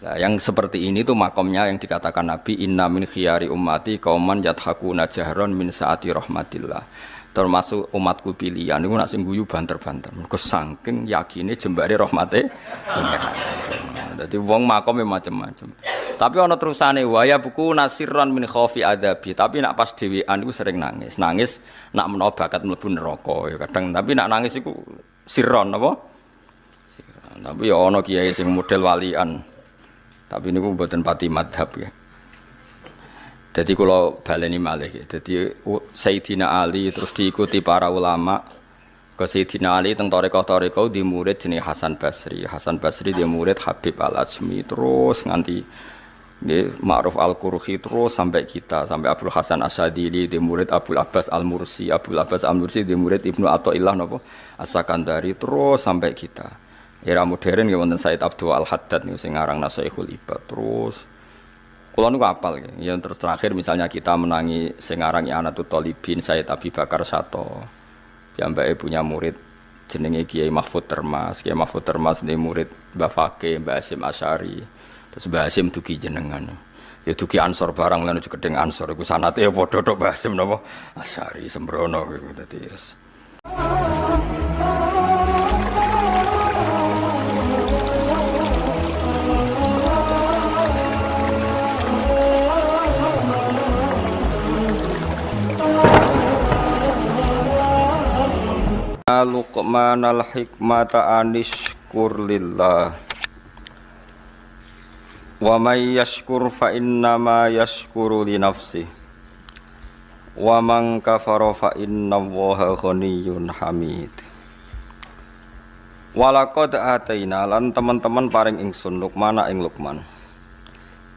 Nah, yang seperti ini tuh makomnya yang dikatakan Nabi inna min khiyari ummati qauman yadhakuna jahron min saati rahmatillah. Termasuk umatku pilihan niku nak sing guyu banter-banter. Mergo saking yakine jembare rahmate pangeran. Dadi wong makome macam-macam. Tapi ana terusane waya buku nasirran min khaufi adabi. Tapi nak pas dhewean iku sering nangis. Nangis nak menawa bakat mlebu neraka ya kadang. Tapi nak nangis iku sirron apa? Sirron. Tapi ya ana kiai sing model walian. Tapi niku mboten pati madhab ya. Jadi kalau baleni malih, jadi Sayyidina Ali terus diikuti para ulama ke Sayyidina Ali teng toreko di murid jenis Hasan Basri. Hasan Basri dia murid Habib Al-Ajmi terus nganti dia Ma'ruf Al-Qurhi terus sampai kita sampai Abdul Hasan Asyadili di murid Abdul Abbas Al-Mursi. Abdul Abbas Al-Mursi di murid Ibnu Athaillah napa As-Sakandari terus sampai kita. Era modern ya wonten Said Abdul Al-Haddad niku sing aran Nasaikhul Ibad terus kula niku apal ya. Yang terus terakhir misalnya kita menangi sing aran I'anatul Thalibin Said Abi Bakar Sato. Piyambake punya murid jenenge Kiai Mahfud Termas. Kiai Mahfud Termas di murid Mbah Fakih, Mbah Hasyim Asy'ari. Terus Mbah Hasyim dugi jenengan. Ya dugi Ansor barang lan gedeng Ansor iku sanate ya padha tok Mbah Hasyim napa Asy'ari sembrono iku dadi yes. Luqmanal hikmata anishkur lillah wa may yashkur fa innama yashkuru li nafsihi wa man kafara fa innallaha ghaniyyun hamid. Walaqad ataina lan teman-teman paring ingsun Luqman ing Luqman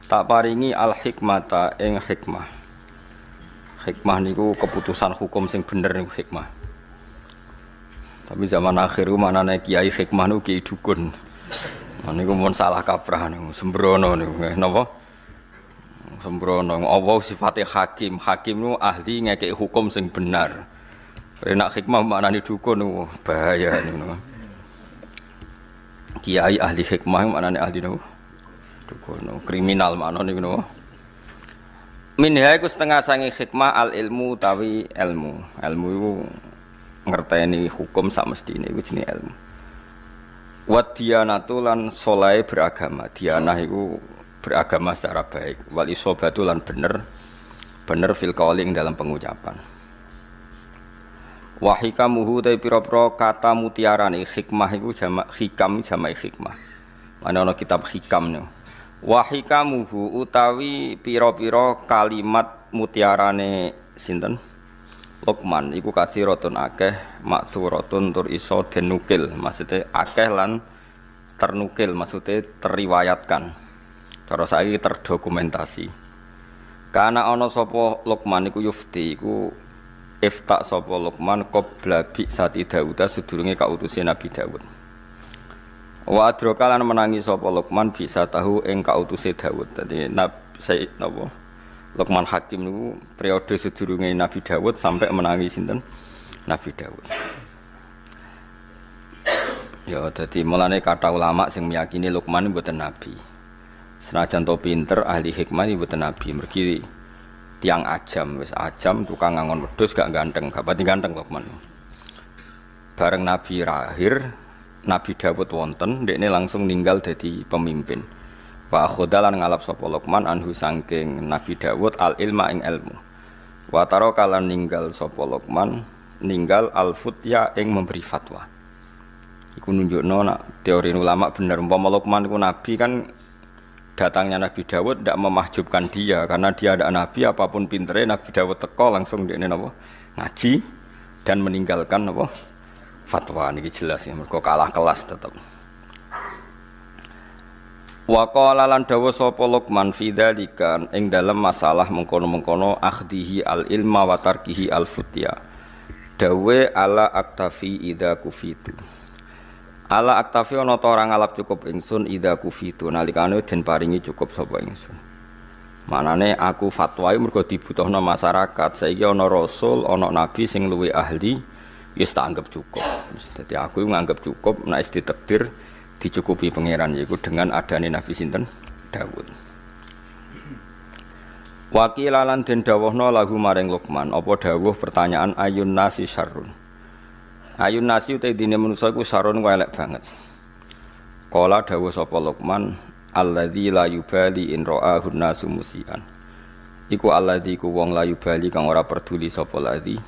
tak paringi al hikmata ing hikmah. Hikmah niku keputusan hukum sing bener niku hikmah. Tapi zaman akhir manane kiai hikmah niku kiai dukun. Niku mun salah kaprah niku sembrono niku napa? Sembrono. Allah sifate hakim. Hakim niku ahli ngekeki hukum sing benar. Nek hikmah manane dukun niku bahaya niku. Kiai ahli hikmah manane ahli niku dukun. Kriminal manane niku napa? Minha iku setengah sange hikmah al ilmu tawi ilmu. Ilmu iku ngerteni hukum sak mestine iku jenenge ilmu. Wa diyanatu lan saleh beragama. Diyanah iku beragama secara baik. Wal isobatu lan bener fil qauli dalam pengucapan. Wa hikamuhu ta pira-pira kata mutiarane hikmah iku jamak hikam jamak hikmah. Ana kitab hikam niku. Wa hikamuhu utawi pira-pira kalimat mutiarane sinten? Luqman iku kathiratun akeh maksuratun tur iso denukil maksudnya akeh lan ternukil maksudnya teriwayatkan cara saiki terdokumentasi karena ana sapa Luqman iku yufti iku ifta sapa Luqman qabla bi sati Daud sedurunge kautuse Nabi Daud wa adroka lan menangi sapa Luqman bisa tahu ing kautuse Daud dadi Sayyid napa Luqman Hakim niku periode sedurunge Nabi Dawud sampai menangi sinten Nabi Dawud. Ya dadi mulane kata ulama sing meyakini Luqman mboten nabi. Senajan to pinter ahli hikmah mboten nabi, mergi tiang ajam wis ajam tukang ngangon wedhus gak ganteng, gak pati ganteng Luqman. Bareng Nabi lahir, Nabi Dawud wonten, ndekne langsung ninggal dadi pemimpin. Wa khodalan ngalap sapa Luqman anhu saking Nabi Dawud al ilma ing ilmu. Wa taraka lan ninggal sapa Luqman ninggal al futya ing memberi fatwa. Iku nunjukno nak teori ulama bener umpama Luqman iku nabi kan datangnya Nabi Dawud ndak memahjubkan dia karena dia ada nabi apapun pintere Nabi Dawud teko langsung dekne napa ngaji dan meninggalkan napa fatwa niki jelas ya mergo kalah kelas tetep. Wa qala lan dawa sapa Luqman fi dzalika ing dalem masalah mengkono-mengkono akhdihi al ilma wa tarkihi al futya. Dawe ala aktafi idza kufitu. Ala aktafi ana ta ora ngalap cukup ingsun idza kufitu nalikane den paringi cukup sapa ingsun. Manane aku fatwa mergo dibutuhna masyarakat. Saiki ana rasul, ana nabi sing luwih ahli wis tak anggap cukup. Dadi aku nganggep cukup nek ditakdir dicukupi pangeran yaiku dengan adanya Nabi sinten Daud. Wakilalan den dawuhna lahu maring Luqman, apa dawuh pertanyaan ayun nasi syarrun. Ayun nasi uta dine manusa iku syarrun ku elek banget. Kala dawuh sapa Luqman, alladzi la yubali in ra'ahu nasu musian. Iku alladzi ku wong la yubali kang ora peduli sapa ladzi.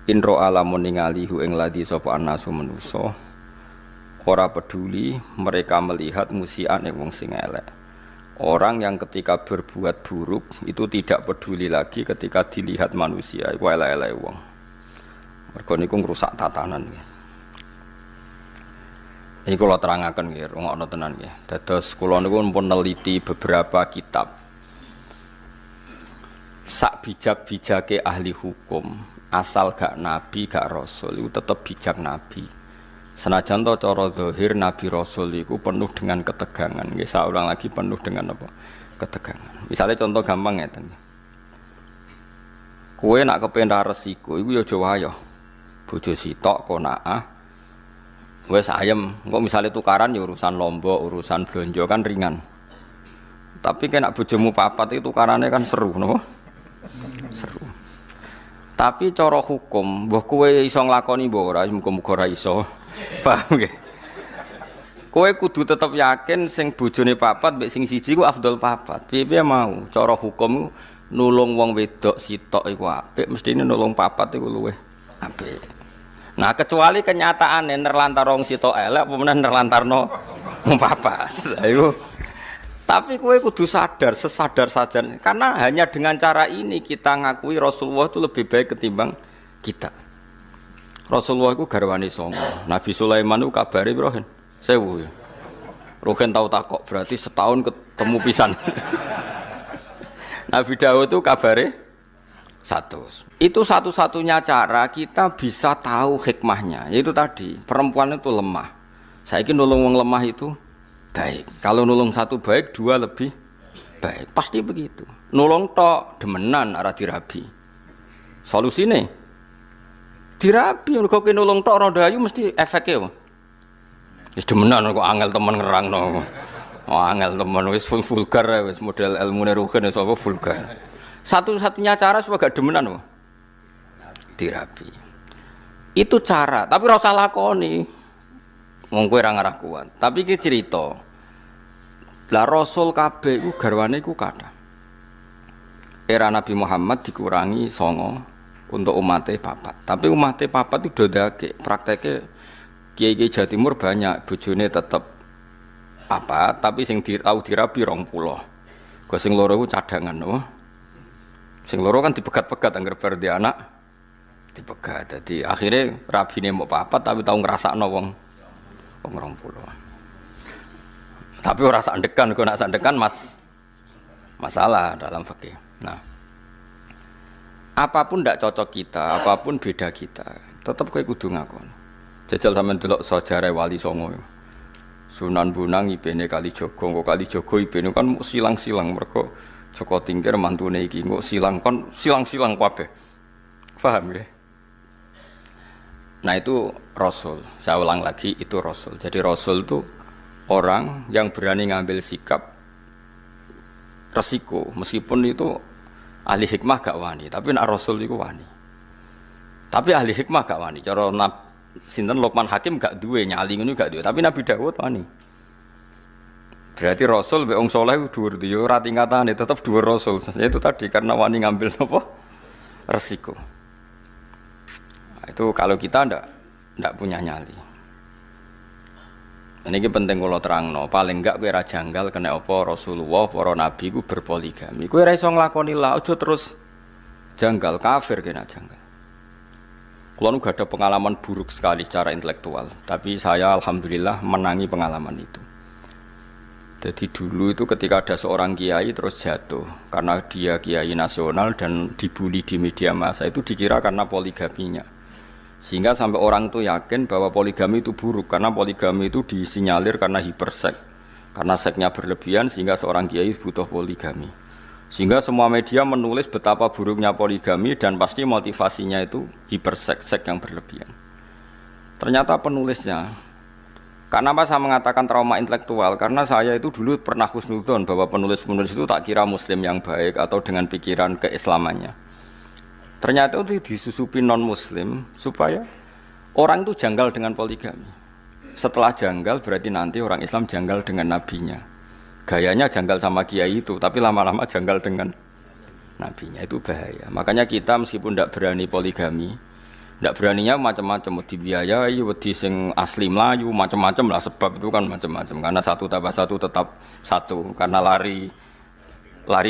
In ra'a lamun ningali hu ing ladzi sapa anasu manusa. Ora peduli mereka melihat musian ing wong sing elek. Orang yang ketika berbuat buruk itu tidak peduli lagi ketika dilihat manusia iku elek-elek wong. Mergo niku ngrusak tatanan nggih. Iki kula terangaken nggih, rungokno tenan nggih. Dados kula niku pun neliti beberapa kitab. Sak bijak-bijake ahli hukum, asal gak nabi, gak rasul iku tetep bijak nabi. Senajan to cara zahir nabi rasul iku penuh dengan ketegangan. Nggih, saulang lagi penuh dengan apa? Ketegangan. Misalnya contoh gampang ngeten. Kowe nak kepen ra resiko iku ya aja wayo. Bojo sitok konaah wes ayem, kok misalnya tukaran ya urusan lombok, urusan belanja kan ringan. Tapi kena bojomu papat itu tukarannya kan seru, no? Seru. Tapi cara hukum, mbah kowe iso nglakoni mbah ora, muga-muga ora iso. Paham nggih? Kowe kudu tetep yakin sing bojone papat mbek sing siji ku afdol papat. Piye-piye mau, cara hukum nulung wong wedok sitok iku apik, mestine nulung papat iku luwih apik. Nah kecuali kenyataannya nerlantar wong sitok elek apa meneh nerlantarno wong papat. Ayo. Tapi kowe kudu sadar, sesadar saja karena hanya dengan cara ini kita ngakui Rasulullah itu lebih baik ketimbang kita. Rasulullah itu garwane songo. Nabi Sulaiman itu kabare piro? 1000 ya. Rogen tau takok berarti setahun ketemu pisan. Nabi Daud itu kabare 100. Itu satu-satunya cara kita bisa tahu hikmahnya. Yaitu tadi, perempuan itu lemah. Saiki nulung wong lemah itu baik. Kalau nulung satu baik, dua lebih baik. Pasti begitu. Nulung tok demenan ora dirabi. Solusine dirabi. Kok nulung tok ora dayu mesti efeknya apa? Wis demenan kok angel temen ngerangno. Oh angel temen wis vulgar wis model ilmune rugen wis apa vulgar. Satu-satunya cara supaya gak demenan apa? Dirabi. Itu cara, tapi ora usah lakoni. Wong kowe ora ngarah kuat. Tapi iki cerita. Lah Rasul kabeh iku garwane iku kathah. Era Nabi Muhammad dikurangi 9 untuk umatnya papat. Tapi umatnya papat itu dodake. Prakteknya kiai-kiai Jawa Timur banyak bojone tetep apa, tapi sing tau dirabi 20. Kok sing loro iku cadangan, no? Sing loro kan dipegat-pegat anggar bar di anak dipegat. Jadi akhirnya rabine mbok papat tapi tau ngrasakno wong 20. Tapi ora sandekan, kok nak sandekan masalah dalam fikih. Nah, apapun ndak cocok kita, apapun beda kita, tetap kowe kudu ngakon. Jajal sampean delok sejarah Wali Songo. Sunan Bonang ibene Kalijogo, kok Kalijogo ibene kan silang-silang mergo Joko Tingkir mantune iki kok silang kon silang-silang kabeh. Paham ya? Nah itu Rasul. Saya ulang lagi itu Rasul. Jadi Rasul itu orang yang berani ngambil sikap resiko meskipun itu ahli hikmah gak wani, tapi nak Rasul itu wani. Tapi ahli hikmah gak wani. Cara sinten Luqman Hakim gak duwe nyali ngono gak duwe, tapi Nabi Daud wani. Berarti Rasul be wong saleh dhuwur yo ora tingkatane tetep dhuwur Rasul. Itu tadi karena wani ngambil apa? Resiko. Nah, itu kalau kita ndak punya nyali. Ini penting kalau terangno, paling enggak kowe ra janggal kena apa Rasulullah para nabi ku berpoligami. Kowe ra iso nglakoni la aja terus janggal kafir kena janggal. Kulo nu gak ada pengalaman buruk sekali secara intelektual, tapi saya alhamdulillah menangi pengalaman itu. Jadi dulu itu ketika ada seorang kiai terus jatuh karena dia kiai nasional dan dibully di media massa itu dikira karena poligaminya. Sehingga sampai orang itu yakin bahwa poligami itu buruk karena poligami itu disinyalir karena hiperseks. Karena seksnya berlebihan sehingga seorang kiai butuh poligami. Sehingga semua media menulis betapa buruknya poligami dan pasti motivasinya itu hiperseks, seks yang berlebihan. Ternyata penulisnya Karena apa saya mengatakan trauma intelektual? Karena saya itu dulu pernah husnudzon bahwa penulis-penulis itu tak kira muslim yang baik atau dengan pikiran keislamannya. Ternyata itu disusupi non-muslim supaya orang itu janggal dengan poligami. Setelah janggal berarti nanti orang Islam janggal dengan nabinya. Gayanya janggal sama kiai itu, tapi lama-lama janggal dengan nabinya, itu bahaya. Makanya kita meskipun tidak berani poligami, tidak beraninya macam-macam, dibiayai, wedi sing asli Melayu, macam-macam lah, sebab itu kan macam-macam. Karena satu tambah satu tetap satu, karena lari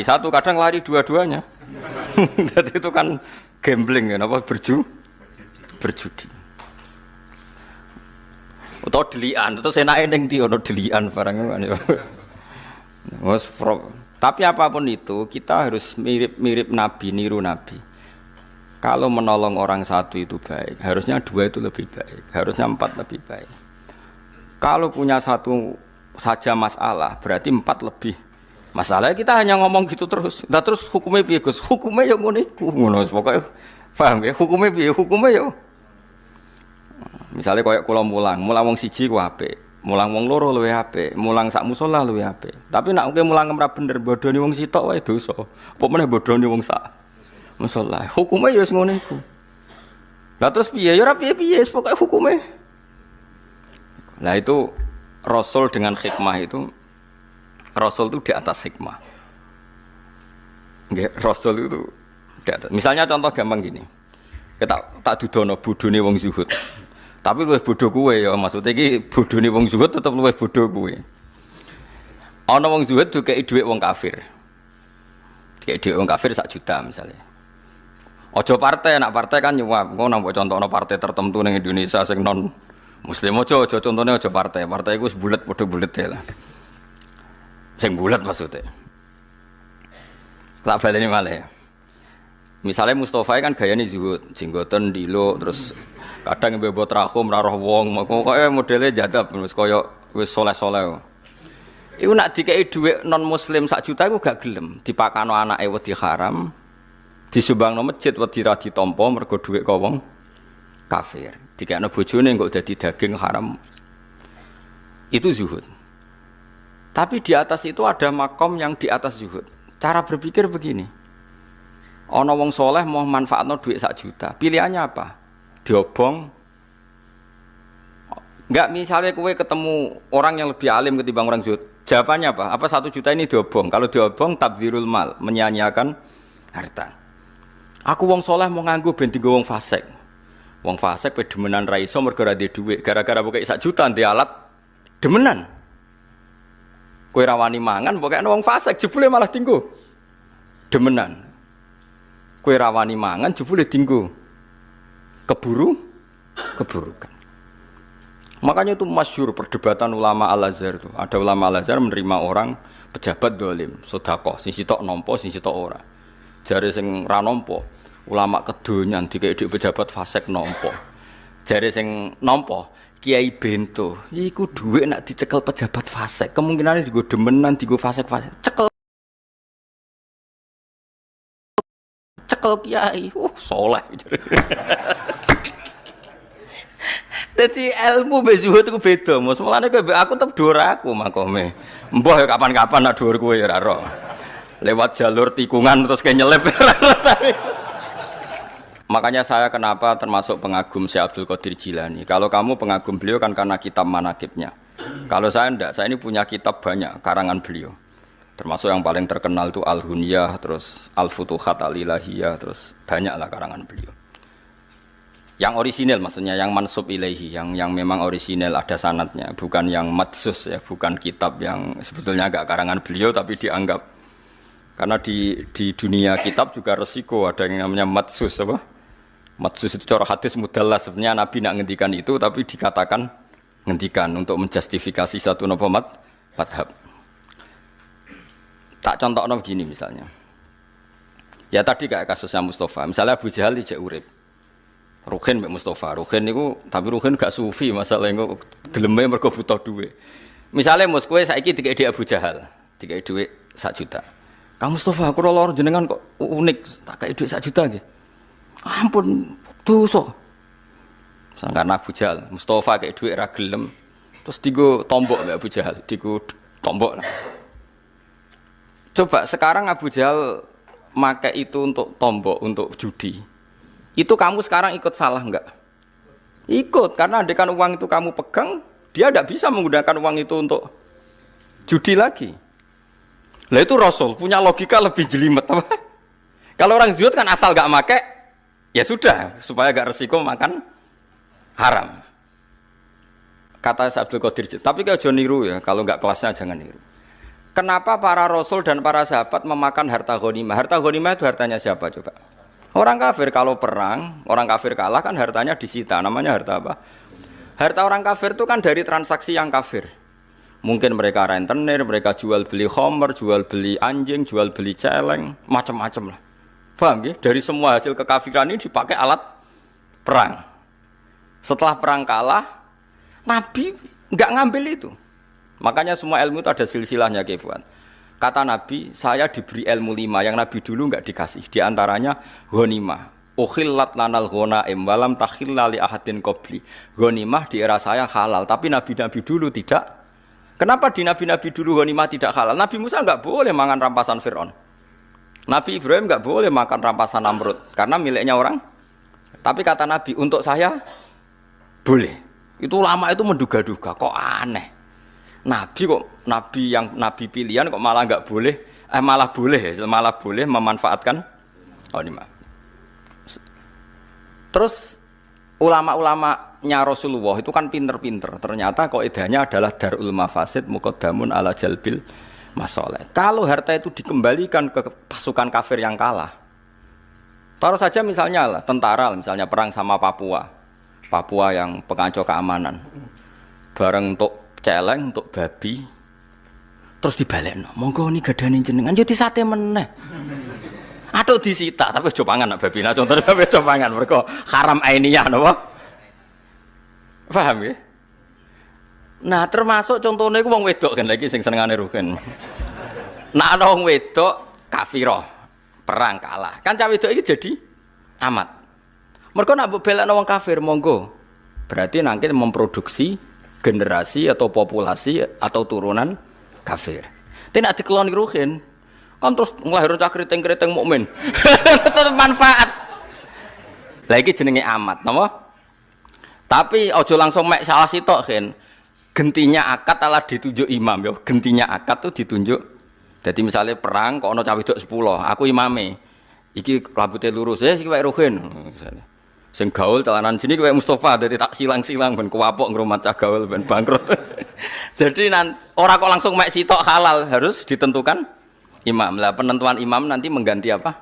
satu, kadang lari dua-duanya. Jadi itu kan gambling, kan apa berjudi. Atau delian, atau senake ning ndi ono delian barangnya kan ya. Tapi apapun itu kita harus mirip-mirip Nabi, niru Nabi. Kalau menolong orang satu itu baik, harusnya dua itu lebih baik, harusnya empat lebih baik. Kalau punya satu saja masalah, berarti empat lebih masalah. Kita hanya ngomong gitu terus. Nah terus hukumnya piye Gus? Hukumnya ya ngono iku. Ngono pokoke paham ya? Hukumnya piye? Hukumnya ya. Misalnya kayak kula mulang wong siji ku apik, mulang wong loro luwih apik, mulang sak musala luwih apik. Tapi nek kowe mulang ora bener bodoni wong sitok wae dosa. Apa meneh bodoni wong sak musala. Hukume ya wis ngono iku. Lah terus piye? Ya ora piye-piye, pokoke hukume. Nah itu Rasul dengan hikmah itu, Rasul itu di atas hikmah. Nggih, Rasul itu di atas. Misalnya contoh gampang gini. Kita tak dudono bodone wong zuhud. Tapi luwih bodho kowe ya, maksudnya iki bodhone wong zuhud tetep luwih bodho kowe. Ana wong zuhud dikeki dhuwit wong kafir. Dikeki dhuwit wong kafir 1 juta misalnya. Aja partai, nak partai kan nyuap. Engko nang mbok contohno partai tertentu ning Indonesia sing non muslim aja contone aja partai. Partai iku wis bulet padha bulete lah. Sing bulet maksudnya. Tak baleni malih. Misalnya Mustafa kan gayane zuhud, jenggoten dilo terus kadang mbebo trakum ra roh wong, pokoke modele jadab wis kaya wis soleh-soleh. Iku nak dikeki dhuwit non muslim 1 juta iku gak gelem, dipakano anake wedi haram, disumbangno masjid wedi ra ditampa mergo dhuwit ka wong kafir. Dikekno bojone kok dadi daging haram. Itu zuhud. Tapi di atas itu ada makom yang di atas zuhud. Cara berpikir begini. Ana wong soleh mau manfaatno dhuwit 1 juta. Pilihannya apa? Diobong. Enggak, misalnya kowe ketemu orang yang lebih alim ketimbang orang zuhud. Jawabannya apa? Apa 1 juta ini diobong? Kalau diobong tabdzirul mal, menyia-nyiakan harta. Aku wong soleh mau nganggo ben dienggo wong fasik. Wong fasik pe demenan ra iso mergo ra duwe dhuwit. Gara-gara pokoke 1 juta ndek alat demenan. Kowe ra wani mangan pokoke wong fasik jebule malah dienggo demenan. Kowe ra wani mangan jebule dienggo keburukan. Makanya itu masyhur perdebatan ulama Al-Azhar itu. Ada ulama Al-Azhar menerima orang pejabat dolim, sedekah, sing sitok nampa, sing sitok ora. Jare sing ra nampa, ulama kedonyan dikek pejabat fasik nampa. Jare sing nampa, Kiai Bento, iku dhuwit nek dicekel pejabat fasik, kemungkinane dienggo demenan, dienggo fasik-fasik. Cekel kiai, soleh. Jadi ilmu bezuhud itu beda, Mas. Mulane aku tetep dhuwur aku makome. Mbah ya kapan-kapan nak dhuwur kowe ya ora ro. Lewat jalur tikungan terus kayak nyelip. Makanya saya kenapa termasuk pengagum Syekh Abdul Qadir Jilani. Kalau kamu pengagum beliau kan karena kitab manaqibnya. Kalau saya enggak, saya ini punya kitab banyak karangan beliau. Termasuk yang paling terkenal itu Al-Hunyah, terus Al-Futuhat Al-Ilahiyah, terus banyaklah karangan beliau. Yang orisinil maksudnya, yang mansub ilaihi, yang memang orisinil ada sanadnya, bukan yang madsus ya, bukan kitab yang sebetulnya agak karangan beliau tapi dianggap. Karena di dunia kitab juga resiko ada yang namanya madsus apa? Madsus itu cara hadis mudallas, sebenarnya Nabi nak ngendikan itu tapi dikatakan ngendikan untuk menjustifikasi satu madhab. Tak contohnya begini misalnya. Ya tadi kayak kasusnya Mustafa, misalnya Abu Jahal ijek urip. Ruhin mbek Mustafa. Ruhin niku tapi Ruhin gak sufi, masalah engko geleme mergo butuh duit. Misale mus kowe saiki dikeki Abu Jahal, dikeki duit 1 juta. Kang Mustafa, aku loro jenengan kok unik, tak kei duit 1 juta nggih. Ampun, dosa. Sangkana Abu Jahal, Mustafa kei duit ra gelem, Terus digo tombok Mbak Abu Jahal, digo tombok lah. Coba sekarang Abu Jahal make itu untuk tombok, untuk judi. Itu kamu sekarang ikut salah enggak? Ikut, karena andekan uang itu kamu pegang, dia tidak bisa menggunakan uang itu untuk judi lagi. Lah itu Rasul punya logika lebih jelimet. Kalau orang zuhud kan asal enggak make, ya sudah, supaya enggak resiko makan haram. Kata Abdul Qadir, tapi kalau jangan niru ya, kalau enggak kelasnya jangan niru. Kenapa para Rasul dan para sahabat memakan harta ghanimah? Harta ghanimah itu hartanya siapa coba? Orang kafir. Kalau perang, orang kafir kalah kan hartanya disita, namanya harta apa? Harta orang kafir itu kan dari transaksi yang kafir. Mungkin mereka rentenir, mereka jual beli khamr, jual beli anjing, jual beli celeng, macam-macam lah. Paham ya? Dari semua hasil kekafiran ini dipakai alat perang. Setelah perang kalah, Nabi nggak ngambil itu. Makanya semua ilmu itu ada silsilahnya, Kefuan. Kata Nabi, saya diberi ilmu 5 yang Nabi dulu nggak dikasih. Di antaranya ghanimah. Ukhillat lanal ghanaim walam takhilla li ahadin qabli. Ghanimah di era saya halal, tapi nabi-nabi dulu tidak. Kenapa di nabi-nabi dulu ghanimah tidak halal? Nabi Musa nggak boleh makan rampasan Fir'aun. Nabi Ibrahim nggak boleh makan rampasan Namrud karena miliknya orang. Tapi kata Nabi, untuk saya boleh. Itu lama itu menduga-duga, kok aneh. Nabi kok nabi pilihan kok malah nggak boleh, malah boleh memanfaatkan ghanimah. Terus ulama-ulamanya Rasulullah itu kan pinter-pinter. Ternyata kaidahnya adalah darul mafasid muqaddamun ala jalbil masoleh. Kalau harta itu dikembalikan ke pasukan kafir yang kalah, taruh saja misalnya lah, tentara misalnya perang sama Papua yang pengacau keamanan, bareng untuk celeng, untuk babi, terus dibalekno, monggo ini gadane jenengan, jadi sate meneh. Aduh disita, tapi coba pangan nak babi, nah contohnya babi coba pangan, mereka haram ainiyah, napa? Paham ya? Nah termasuk contohnya itu wong wedok kan lagi sing senengane rugen. Nah ana wong wedok kafirah, perang kalah, kan cah wedok iki jadi amat. Mereka nak belakno wong kafir monggo. Berarti nanti memproduksi generasi atau populasi atau turunan kafir. Tidak dikeloni ruhin. Kan terus nglahirno cah keriting-keriting mukmin. Tetep manfaat. Lah iki jenenge amat, napa? Tapi aja langsung mek salah sitok kan. Gentinya akad alah ditunjuk imam ya. Gentinya akad tuh ditunjuk. Jadi misalnya perang kok ana cah wedok 10, aku imame. Iki rambutnya lurus, ya iki wae ruhin misalnya. Sing gaul celanan sini kayak Mustafa, jadi tak silang-silang ben kuwapok ngrumat cah gaul ben bangkrut. Jadi orang kok langsung mek sitok halal, harus ditentukan imam. Lah penentuan imam nanti mengganti apa?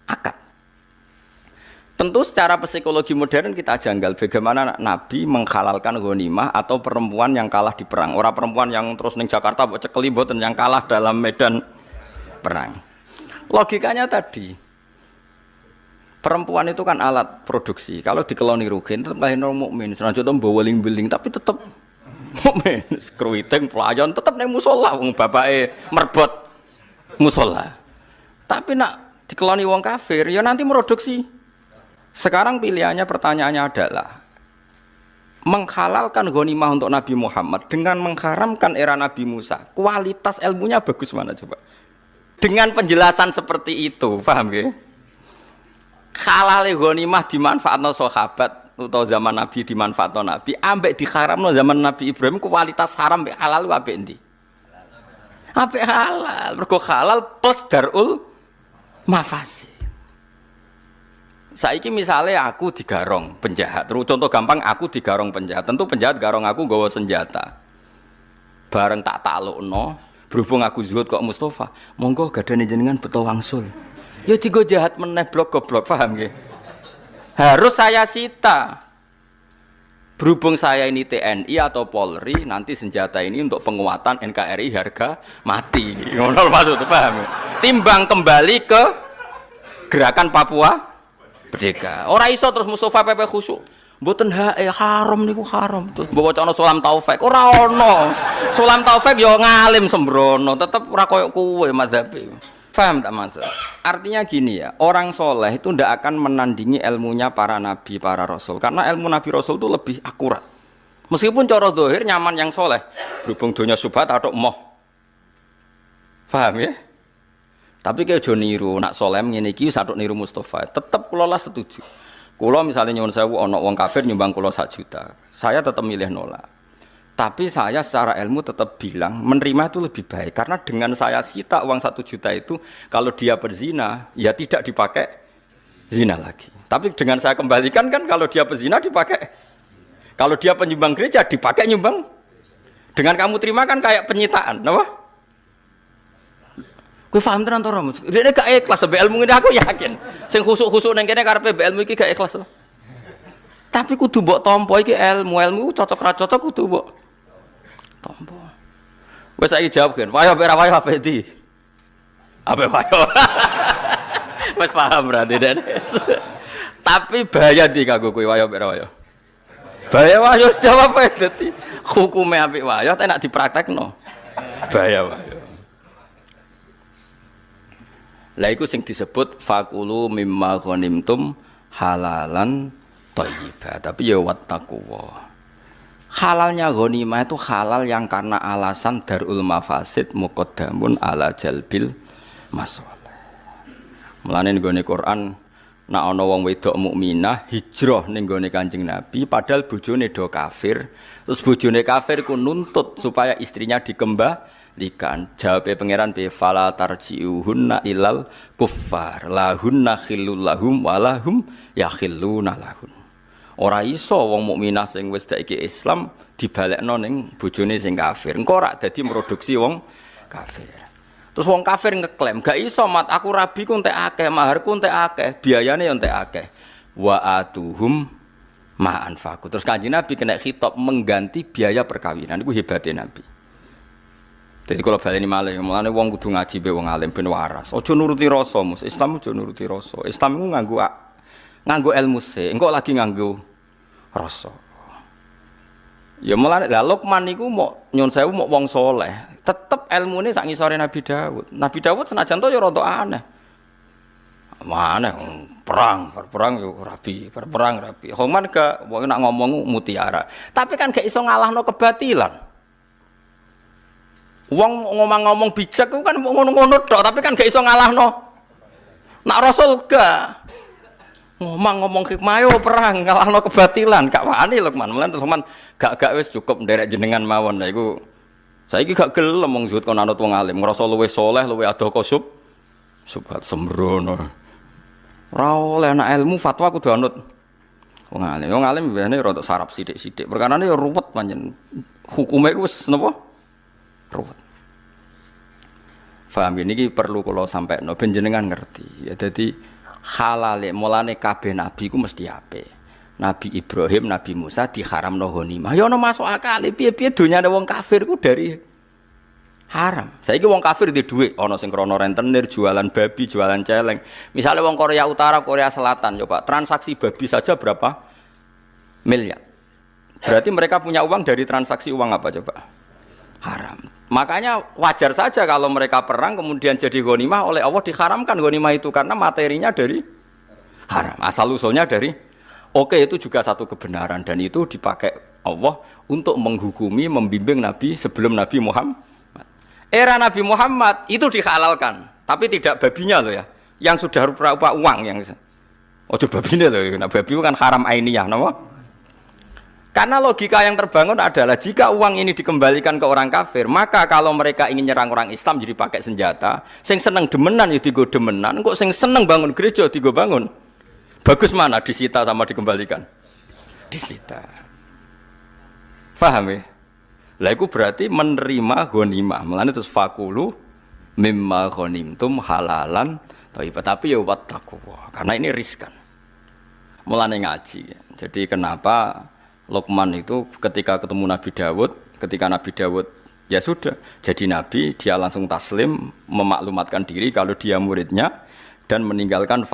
Akad. Tentu secara psikologi modern kita janggal bagaimana Nabi menghalalkan ghanimah atau perempuan yang kalah di perang. Orang perempuan yang terus ning Jakarta mbok cekeli mboten yang kalah dalam medan perang. Logikanya tadi perempuan itu kan alat produksi. Kalau dikeloni rugen tetap lahir mukmin. Senajan mbawa ling-beling tapi tetap mukmin. Kruwiting pelayan tetap ning musala wong bapake merbot musala. Tapi nak dikeloni wong kafir ya nanti produksi. Sekarang pilihannya pertanyaannya adalah menghalalkan ghanimah untuk Nabi Muhammad dengan mengharamkan era Nabi Musa. Kualitas ilmunya bagus mana coba? Dengan penjelasan seperti itu, paham ya? Halal ghanimah dimanfaatno sahabat atau zaman Nabi dimanfaatno Nabi, ambek diharamno zaman Nabi Ibrahim kualitas haram ambek halal ambek endi? Ambek halal, mergo halal plus darul mafasid. Saiki misalnya aku digarong penjahat, contoh gampang aku digarong penjahat, tentu penjahat garong aku nggawa senjata. Bareng tak taklukno, berhubung aku zuhud kok Mustafa, monggo gadane jenengan beto wangsul. Ya tiga jahat meneh blok goblok, paham nggih? Harus saya sita. Berhubung saya ini TNI atau Polri, nanti senjata ini untuk penguatan NKRI harga mati. Ngono maksud paham ya? Timbang kembali ke gerakan Papua Merdeka. Ora iso terus Mustafa PP khusyuk. Mboten haram niku haram. Terus mbok wacana Sulam Taufik. Ora ono. Sulam Taufik yo ngalim sembrono, tetep ora koyo kowe mazhabe. Paham tak Mas? Artinya gini ya, orang soleh itu tidak akan menandingi ilmunya para nabi, para rasul. Karena ilmu nabi rasul itu lebih akurat. Meskipun cara zahir nyaman yang soleh, berhubung dunia subhat atau emoh. Paham ya? Tapi kayak aja niru, nak soleh ngene iki satuk niru Mustafa. Tetep kula lah setuju. Kula misalnya nyuwun sewu ana wong kafir nyumbang kula 1 juta. Saya tetap milih nolak. Tapi saya secara ilmu tetap bilang menerima itu lebih baik karena dengan saya sita uang 1 juta itu kalau dia berzina ya tidak dipakai zina lagi. Tapi dengan saya kembalikan kan kalau dia berzina dipakai. Kalau dia penyumbang gereja dipakai nyumbang. Dengan kamu terima kan kayak penyitaan, apa? Kowe paham tenan to, Rom? Dene gak ikhlas mbek ilmu ini aku yakin. Sing khusuk-khusuk ning kene karepe mbek ilmu iki gak ikhlas. Tapi kudu mbok tampa iki ilmu cocok ra cocok kudu mbok tampa. Wes saiki jawab kan. Wayo ora wayo apa iki? Apa wayo? Wes paham berarti dene. Tapi bahaya di kanggo kowe wayo ora wayo. Bahaya wayo jawab ae dadi hukume apik wayo tapi nek dipraktekno. Bahaya wayo. Lah iku sing disebut fakulu mimma ghanimtum halalan thayyibah. Tapi ya wattaqwa. Halalnya ghanimah itu halal yang karena alasan darul mafasid muqaddamun ala jalbil masalih. Mulane nggone Quran nek ana wong wedok mukminah hijrah ning gone Kanjeng Nabi padahal bojone do kafir, terus bojone kafir ku nuntut supaya istrinya dikembalikan. Jawabe pangeran bi fala tarji'uhunna ilal kuffar lahunna khillul lahum walahum yakhilluna lahun. Ora iso wong mukminah sing wis dak iki Islam dibalekno ning bojone sing kafir. Engko ora dadi produksi wong kafir. Terus wong kafir ngeklaim, gak iso mat aku rabi ku entek akeh, maharku entek akeh, biayane yo entek akeh. Wa atuhum ma anfaqu. Terus Kanjeng Nabi kena khitab mengganti biaya perkawinan. Iku hebate Nabi. Jadi kalau baleni malih, mulane wong kudu ngaji be wong alim ben waras. Aja nuruti rasa, Mus. Islam aja nuruti rasa. Islam iku nganggo ilmu se, engko lagi nganggo rasa. Ya mulane lha Luqman niku mok nyun sewu mok wong saleh, tetep ilmune sak ngisore Nabi Daud. Nabi Daud senajan to ya rada aneh. Mana perang yo rapi, perang rapi. Homan ke wong nak ngomong mutiara. Tapi kan gak iso ngalahno kebatilan. Wong ngomong bijak ku kan ngono-ngono tok, tapi kan gak iso ngalahno. Nak Rasul gak ngomong hikmah yo perang ngalahno kebatilan, gak wani Luqman. Mulane terus Luqman gak wis cukup nderek jenengan mawon. Lah iku saiki gak gelem wong zuhud kon anut wong alim, ngrasa luwih saleh, luwih adoh kosub subhat sembrono. Ora oleh ana ilmu fatwa kudu anut wong alim. Wong alim biasane rada sarap sithik-sithik. Perkarane yo ruwet pancen. Hukume iku wis napa? Ruwet. Paham ini perlu kula sampekno ben jenengan ngerti. Ya dadi halale mulane kabeh nabi ku mesti apik. Nabi Ibrahim, Nabi Musa diharamno ghanimah. Ya ono masuk akal, piye-piye donyane wong kafir ku dari haram. Saiki wong kafir di dhuwit, ana sing krana rentenir, jualan babi, jualan celeng. Misalnya wong Korea Utara, Korea Selatan, coba transaksi babi saja berapa miliar. Berarti mereka punya uang dari transaksi uang apa coba? Haram. Makanya wajar saja kalau mereka perang kemudian jadi ghanimah oleh Allah diharamkan ghanimah itu karena materinya dari haram. Asal usulnya dari itu juga satu kebenaran dan itu dipakai Allah untuk menghukumi, membimbing Nabi sebelum Nabi Muhammad. Era Nabi Muhammad itu dihalalkan, tapi tidak babinya loh ya, yang sudah rupa-rupa uang yang babinya loh. Nah, babi itu kan haram ainiyah, no? Karena logika yang terbangun adalah jika uang ini dikembalikan ke orang kafir, maka kalau mereka ingin nyerang orang Islam jadi pakai senjata, sing seneng demenan ya digo demenan, kok sing seneng bangun gereja digo bangun. Bagus mana disita sama dikembalikan? Disita. Paham ya? Lah itu berarti menerima ghanimah. Mulane terus fakulu mimma ghanimtum halalan thayyibah. Tapi ya wattaqwa. Karena ini riskan. Mulane ngaji. Jadi kenapa Luqman itu ketika ketemu Nabi Daud, ketika Nabi Daud ya sudah jadi nabi, dia langsung taslim, memaklumatkan diri kalau dia muridnya dan meninggalkan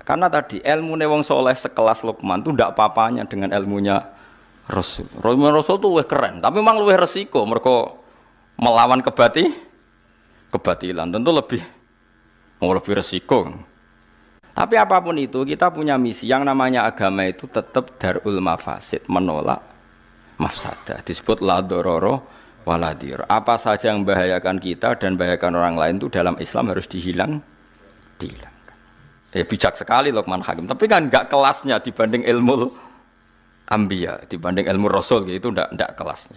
karena tadi ilmu wong soleh sekelas Luqman itu tidak apa-apanya dengan ilmunya Rasul. Rasul itu lebih keren, tapi memang lebih resiko mereka melawan kebatilan, tentu lebih resiko. Tapi apapun itu kita punya misi yang namanya agama itu tetap darul mafasid, menolak mafsadah. Disebut la dororo waladir. Apa saja yang membahayakan kita dan membahayakan orang lain itu dalam Islam harus dihilangkan. Bijak sekali Luqman Hakim. Tapi kan enggak kelasnya dibanding ilmu Ambiya, dibanding ilmu Rasul gitu ndak kelasnya.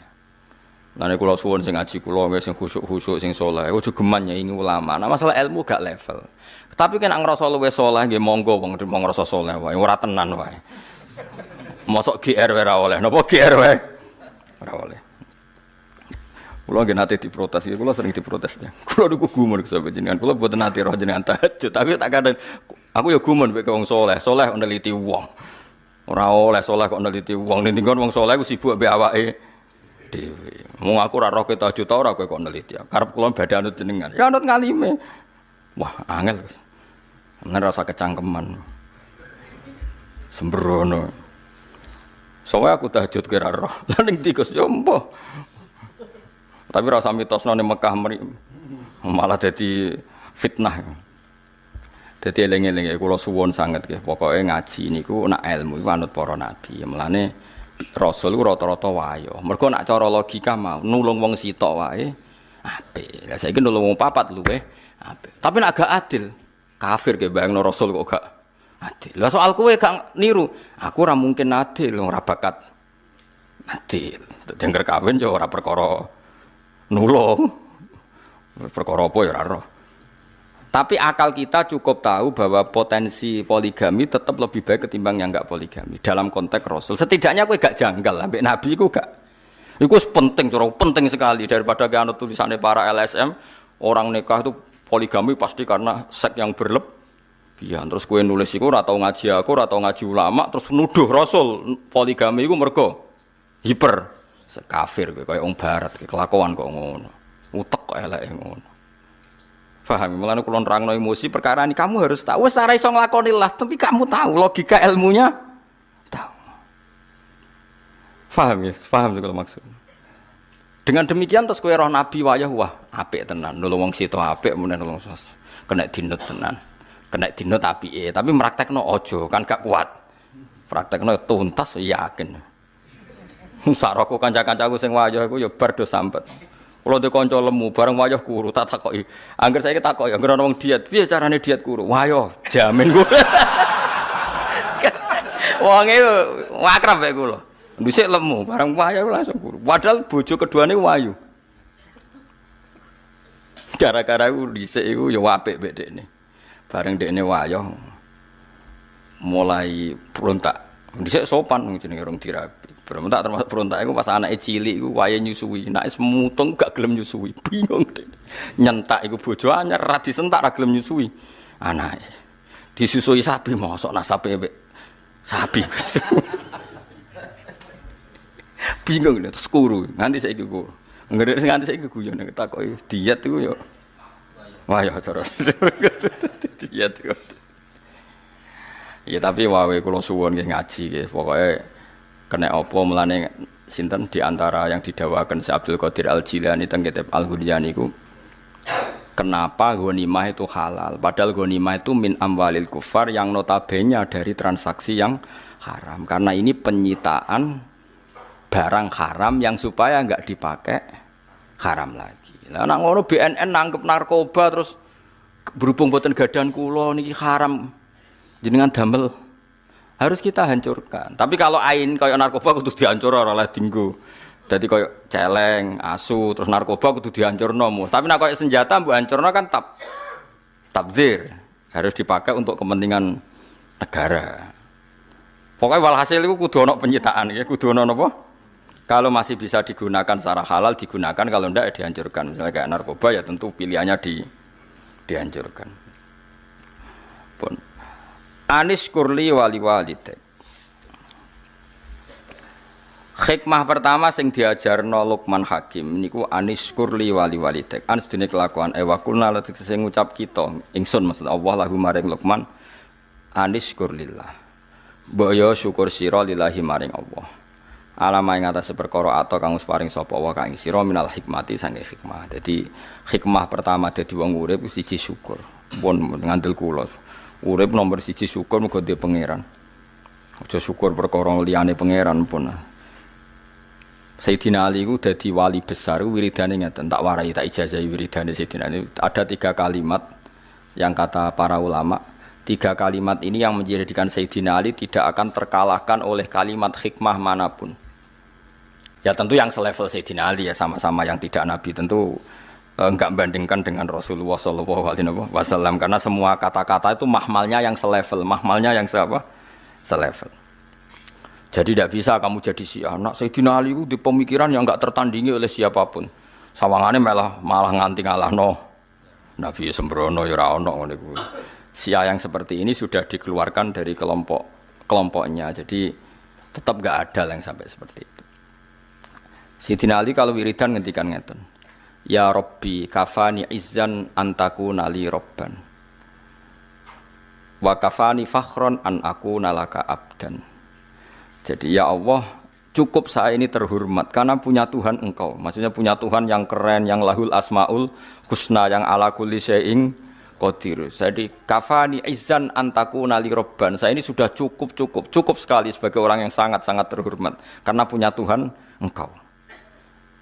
Lane kula suwun sing ngaji kula nggih sing khusyuk-khusyuk sing saleh, ojo geman ini ulama. Nah masalah ilmu gak level. Tapi kan ngrasa luwih saleh nggih monggo wong ngrasa saleh wae, ora tenan wae. Mosok GR wae ora oleh. Napa GR wae? Ora oleh. Kula nggih nate diprotes, kula sering diprotes. Kula niku gumun kesabe jenengan. Kula mboten nate roh jenengan tahajud, tapi tak kadang aku ya gumun mek wong saleh. Saleh neliti wong. Ora oleh saleh kok neliti wong. Ning wong saleh ku sibuk mbek awake dhewe. Wong aku ora roh tahajud ora kowe kok neliti. Karep kula badhe anut jenengan. Ya anut ngalime. Wah, angel. Menan rasa kecangkeman. Sembrono. Soale aku tahajud kira roh. Lah ning tikus yo mbah. Tapi rasa mitosno ning Mekah malah dadi fitnah. Dadi eling-eling kula suwun sanget nggih. Pokoke ngaji niku nak ilmu iku anut para nabi. Mulane Rasul ku rata-rata wayo. Mergo nak cara logika mau nulung wong sitok wae apik. Lah saiki nulung wong papat luweh apik. Tapi nek gak adil, kafir ge bayangno Rasul kok gak adil. Lah soal kowe gak niru, aku ora mungkin adil, ora bakat adil. Dengger kawin yo ora perkara nulung. Perkara apa ya ora roh. Tapi akal kita cukup tahu bahwa potensi poligami tetap lebih baik ketimbang yang enggak poligami dalam konteks Rasul. Setidaknya kowe gak janggal, ambek Nabi iku gak. Iku penting, cara penting sekali daripada anut tulisannya para LSM, orang nikah itu poligami pasti karena seks yang berlebihan. Terus kowe nulis iku ora tau ngaji aku, ora tau ngaji ulama, terus nuduh Rasul poligami iku mergo hiper kafir kowe kaya wong barat kelakuan kok ngono. Utek kok eleke ngono. Paham, mulane kula nerangno emosi perkara ini kamu harus tahu. Wis ora iso nglakoni lah, tapi kamu tahu logika ilmunya tahu. Paham ya? Paham segala maksud. Dengan demikian terus kowe roh nabi wayah wah apik tenan. Nulung wong sito apik menen nulung kena dinut tenan. Kena dinut apike, tapi praktekno aja kan gak kuat. Praktekno tuntas yakin. Saroko kanca-kancaku sing wayah iku ya bar do sampet. Kalau dia konco lemu, bareng wayah kuru, tak takoki. Angger saya takoki, angger orang diet, piye carane diet kuru? Wayah, jamin gue. Wong e akrab bae kula. Dhisik lemu, bareng wayah langsung kuru. Padahal bojo keduane wayu. Gara-gara iku dhisik iku ya apik mek dekne. Bareng dekne wayah mulai berontak. Dhisik sopan jenenge urung dirabi. Berontak termasuk berontak iku pas anake cilik iku wayahe nyusui. Nek wis mutung gak gelem nyusui. Bingung dekne. Nyentak iku bojo anyar ra disentak ra gelem nyusui. Anake disusui sapi mosok nasabe mek sapi. Bingung nek terus kuru. Nganti saiki kuru. Ngerti nganti saiki guyon nek takoki diet iku yo. Wah ya cara. Diet iku. Ya tapi wae kula suwun nggih ngaji nggih. Pokoke kena apa mulane sinten di antara yang didawakan si Abdul Qadir Al-Jilani teng kitab Al-Ghuniyah niku. Kenapa ghanimah itu halal? Padahal ghanimah itu min amwalil kufar yang notabene dari transaksi yang haram. Karena ini penyitaan barang haram yang supaya enggak dipakai haram lagi. Lah nek ngono BNN nangkep narkoba terus berhubung boten gadan kula niki haram. Jenengan damel harus kita hancurkan. Tapi kalau ain kaya narkoba kudu dihancur ora oleh dinggo. Dadi kaya celeng, asu, terus narkoba kudu dihancurno. Tapi nek kaya senjata mbok hancurno kan tabdzir. Harus dipakai untuk kepentingan negara. Pokoknya walhasil itu kudu ana penyitaan ya, kudu ana napa? Kalau masih bisa digunakan secara halal digunakan, kalau ndak ya dihancurkan. Misalnya kayak narkoba ya tentu pilihannya dihancurkan. Pun Anis kurli wali walitek. Hikmah pertama sing diajarno Luqman Hakim niku anis kurli wali walitek. Anis dene kelakuan wa kulna latik sing ngucap kita ingsun maksud Allah lahu maring Luqman anis kurlillah. Mbok yo syukur sira lillahi maring Allah. Alama ing atase perkara ato kang paring sapa wa kang sira minal hikmati sange hikmah. Jadi hikmah pertama dadi wong urip siji syukur. Pun ngandel kula. Urip nomor siji syukur muga dhewe pangeran. Aja syukur perkara liyane pangeran pun. Sayyidina Ali itu dadi wali besar, wiridane ngeten, tak warai tak ijazahi wiridane Sayyidina Ali. Ada 3 kalimat yang kata para ulama, 3 kalimat ini yang menjadikan Sayyidina Ali tidak akan terkalahkan oleh kalimat hikmah manapun. Ya tentu yang selevel Sayyidina Ali ya, sama-sama yang tidak Nabi, tentu enggak bandingkan dengan Rasulullah sallallahu alaihi wasallam karena semua kata-kata itu mahmalnya yang selevel, mahmalnya yang selevel. Jadi tidak bisa kamu jadi si anak Sayyidina Ali itu di pemikiran yang enggak tertandingi oleh siapapun. Sawangane malah nganti ngalahno Nabi sembrono ya ora ono ngene kuwi. Sia yang seperti ini sudah dikeluarkan dari kelompoknya. Jadi tetap enggak ada yang sampai seperti itu. Sayyidina Ali kalau wiridan ngendikan ngeten. Ya Rabbi kafani izzan antaku nali robban wa kafani fakhron an aku nalaka abdan. Jadi ya Allah cukup saya ini terhormat karena punya Tuhan engkau. Maksudnya punya Tuhan yang keren, yang lahul asmaul husna, yang ala kulli syai'in qadir. Jadi kafani izzan antaku nali robban. Saya ini sudah cukup sekali sebagai orang yang sangat-sangat terhormat karena punya Tuhan engkau.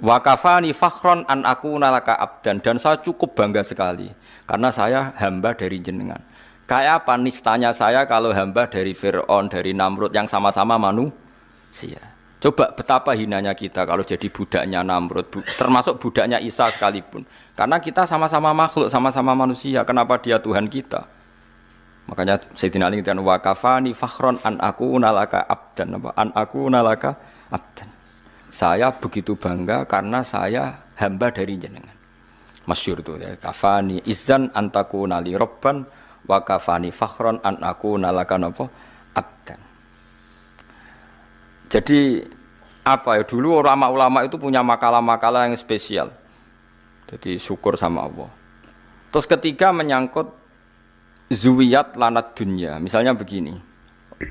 Wa kafani fakhron an aku nalaka abdan, dan saya cukup bangga sekali karena saya hamba dari jenengan. Kayak apa nistanya saya kalau hamba dari Fir'aun, dari Namrud yang sama-sama manusia. Coba betapa hinanya kita kalau jadi budaknya Namrud, termasuk budaknya Isa sekalipun. Karena kita sama-sama makhluk, sama-sama manusia. Kenapa dia Tuhan kita? Makanya Sayyidina Ali ngatakan wa kafani fakhron an aku nalaka abdan, an aku nalaka abdan. Saya begitu bangga karena saya hamba dari jenengan. Masyhur itu ya. Kafani izzan antaku nali robban wa kafani fakhron an aku nalaka napa abdan. Jadi apa ya, dulu ulama-ulama itu punya makalah-makalah yang spesial. Jadi syukur sama Allah. Terus ketiga menyangkut zuwiyat lanat dunya. Misalnya begini.